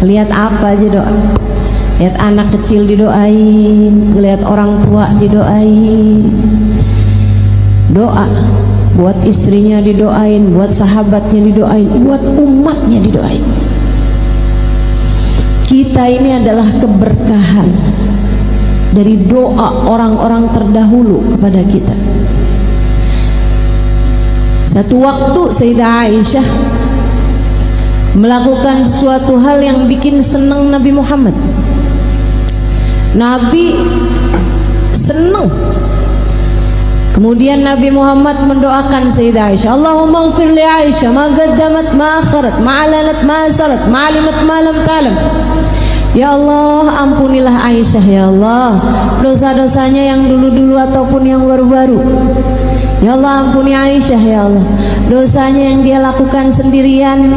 Lihat apa aja doa. Lihat anak kecil didoain, lihat orang tua didoain. Doa buat istrinya didoain, buat sahabatnya didoain, buat umatnya didoain. Kita ini adalah keberkahan dari doa orang-orang terdahulu kepada kita. Satu waktu Sayyidah Aisyah melakukan sesuatu hal yang bikin senang Nabi Muhammad. Nabi senang. Kemudian Nabi Muhammad mendoakan Sayyidah Aisyah, Allahumma ighfir li Aisyah ma qaddamat ma akharat ma alanat ma asarat ma alimat ma lam ta'lam. Ya Allah, ampunilah Aisyah ya Allah, dosa-dosanya yang dulu-dulu ataupun yang baru-baru. Ya Allah, ampuni Aisyah ya Allah, dosanya yang dia lakukan sendirian,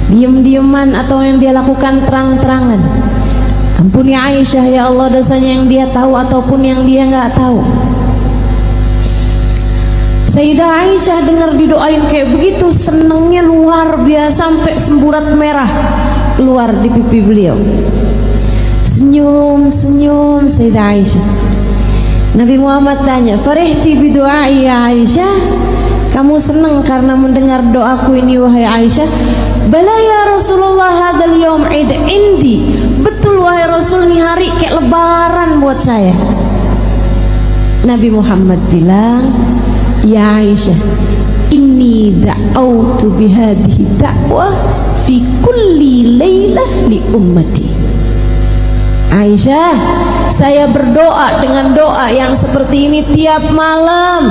diem-dieman, atau yang dia lakukan terang-terangan. Ampuni Aisyah ya Allah dosanya yang dia tahu ataupun yang dia nggak tahu. Sayyidah Aisyah dengar didoain kayak begitu, senengnya luar biasa sampai semburat merah keluar di pipi beliau. Senyum Sayyidah Aisyah. Nabi Muhammad tanya, "Farihti bidu'ai ya Aisyah? Kamu senang karena mendengar doaku ini wahai Aisyah?" "Bala ya Rasulullah, hadzal yaum 'id indi." Betul wahai Rasul, ini hari kayak lebaran buat saya. Nabi Muhammad bilang, "Ya Aisyah, inni da'autu bihadhihi da'wah fi kulli lailah li ummati." Aisyah, saya berdoa dengan doa yang seperti ini tiap malam.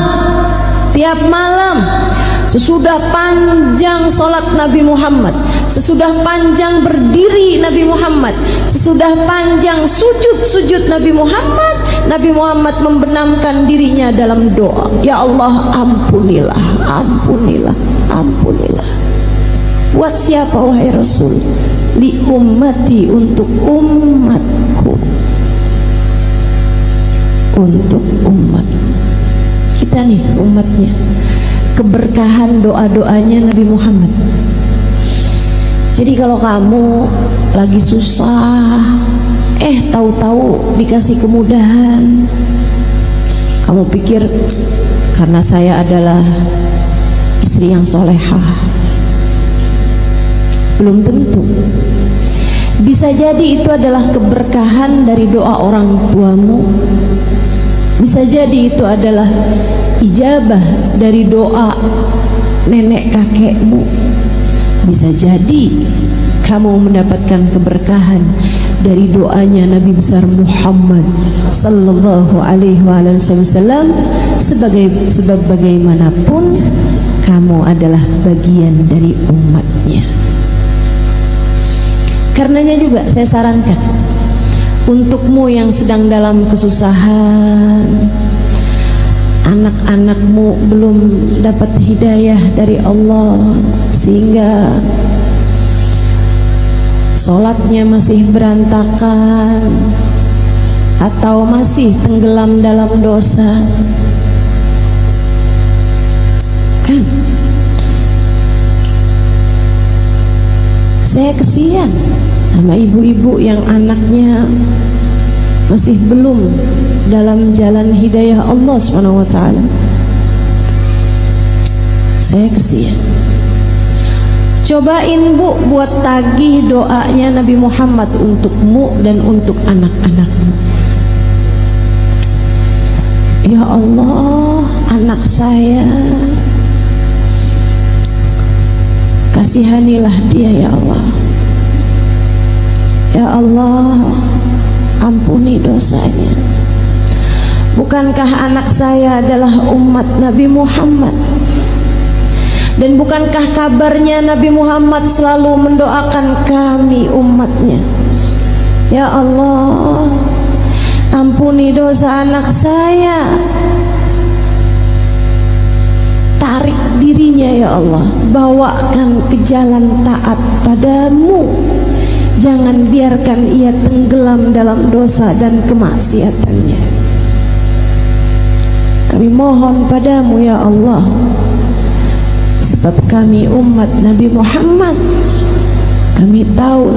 Sesudah panjang solat Nabi Muhammad, sesudah panjang berdiri Nabi Muhammad, sesudah panjang sujud Nabi Muhammad membenamkan dirinya dalam doa. Ya Allah, ampunilah. Buat siapa wahai Rasul? Li ummati, untuk umatku. Untuk umat kita nih, umatnya. Keberkahan doa-doanya Nabi Muhammad. Jadi kalau kamu lagi susah, tahu-tahu dikasih kemudahan, kamu pikir karena saya adalah istri yang solehah. Belum tentu. Bisa jadi itu adalah keberkahan dari doa orang tuamu. Bisa jadi itu adalah ijabah dari doa nenek kakekmu. Bisa jadi kamu mendapatkan keberkahan dari doanya Nabi besar Muhammad sallallahu alaihi wasallam. Sebab bagaimanapun kamu adalah bagian dari umatnya. Karenanya juga saya sarankan untukmu yang sedang dalam kesusahan, anak-anakmu belum dapat hidayah dari Allah sehingga sholatnya masih berantakan atau masih tenggelam dalam dosa, kan saya kesian sama ibu-ibu yang anaknya masih belum dalam jalan hidayah Allah SWT. Saya kesian. Cobain Bu buat tagih doanya Nabi Muhammad untukmu dan untuk anak-anakmu. Ya Allah, anak saya, kasihanilah dia ya Allah. Ya Allah, ampuni dosanya. Bukankah anak saya adalah umat Nabi Muhammad? Dan bukankah kabarnya Nabi Muhammad selalu mendoakan kami umatnya? Ya Allah, ampuni dosa anak saya. Tarik dirinya ya Allah, bawakan ke jalan taat padamu. Jangan biarkan ia tenggelam dalam dosa dan kemaksiatannya. Kami mohon padamu ya Allah, sebab kami umat Nabi Muhammad, kami tahu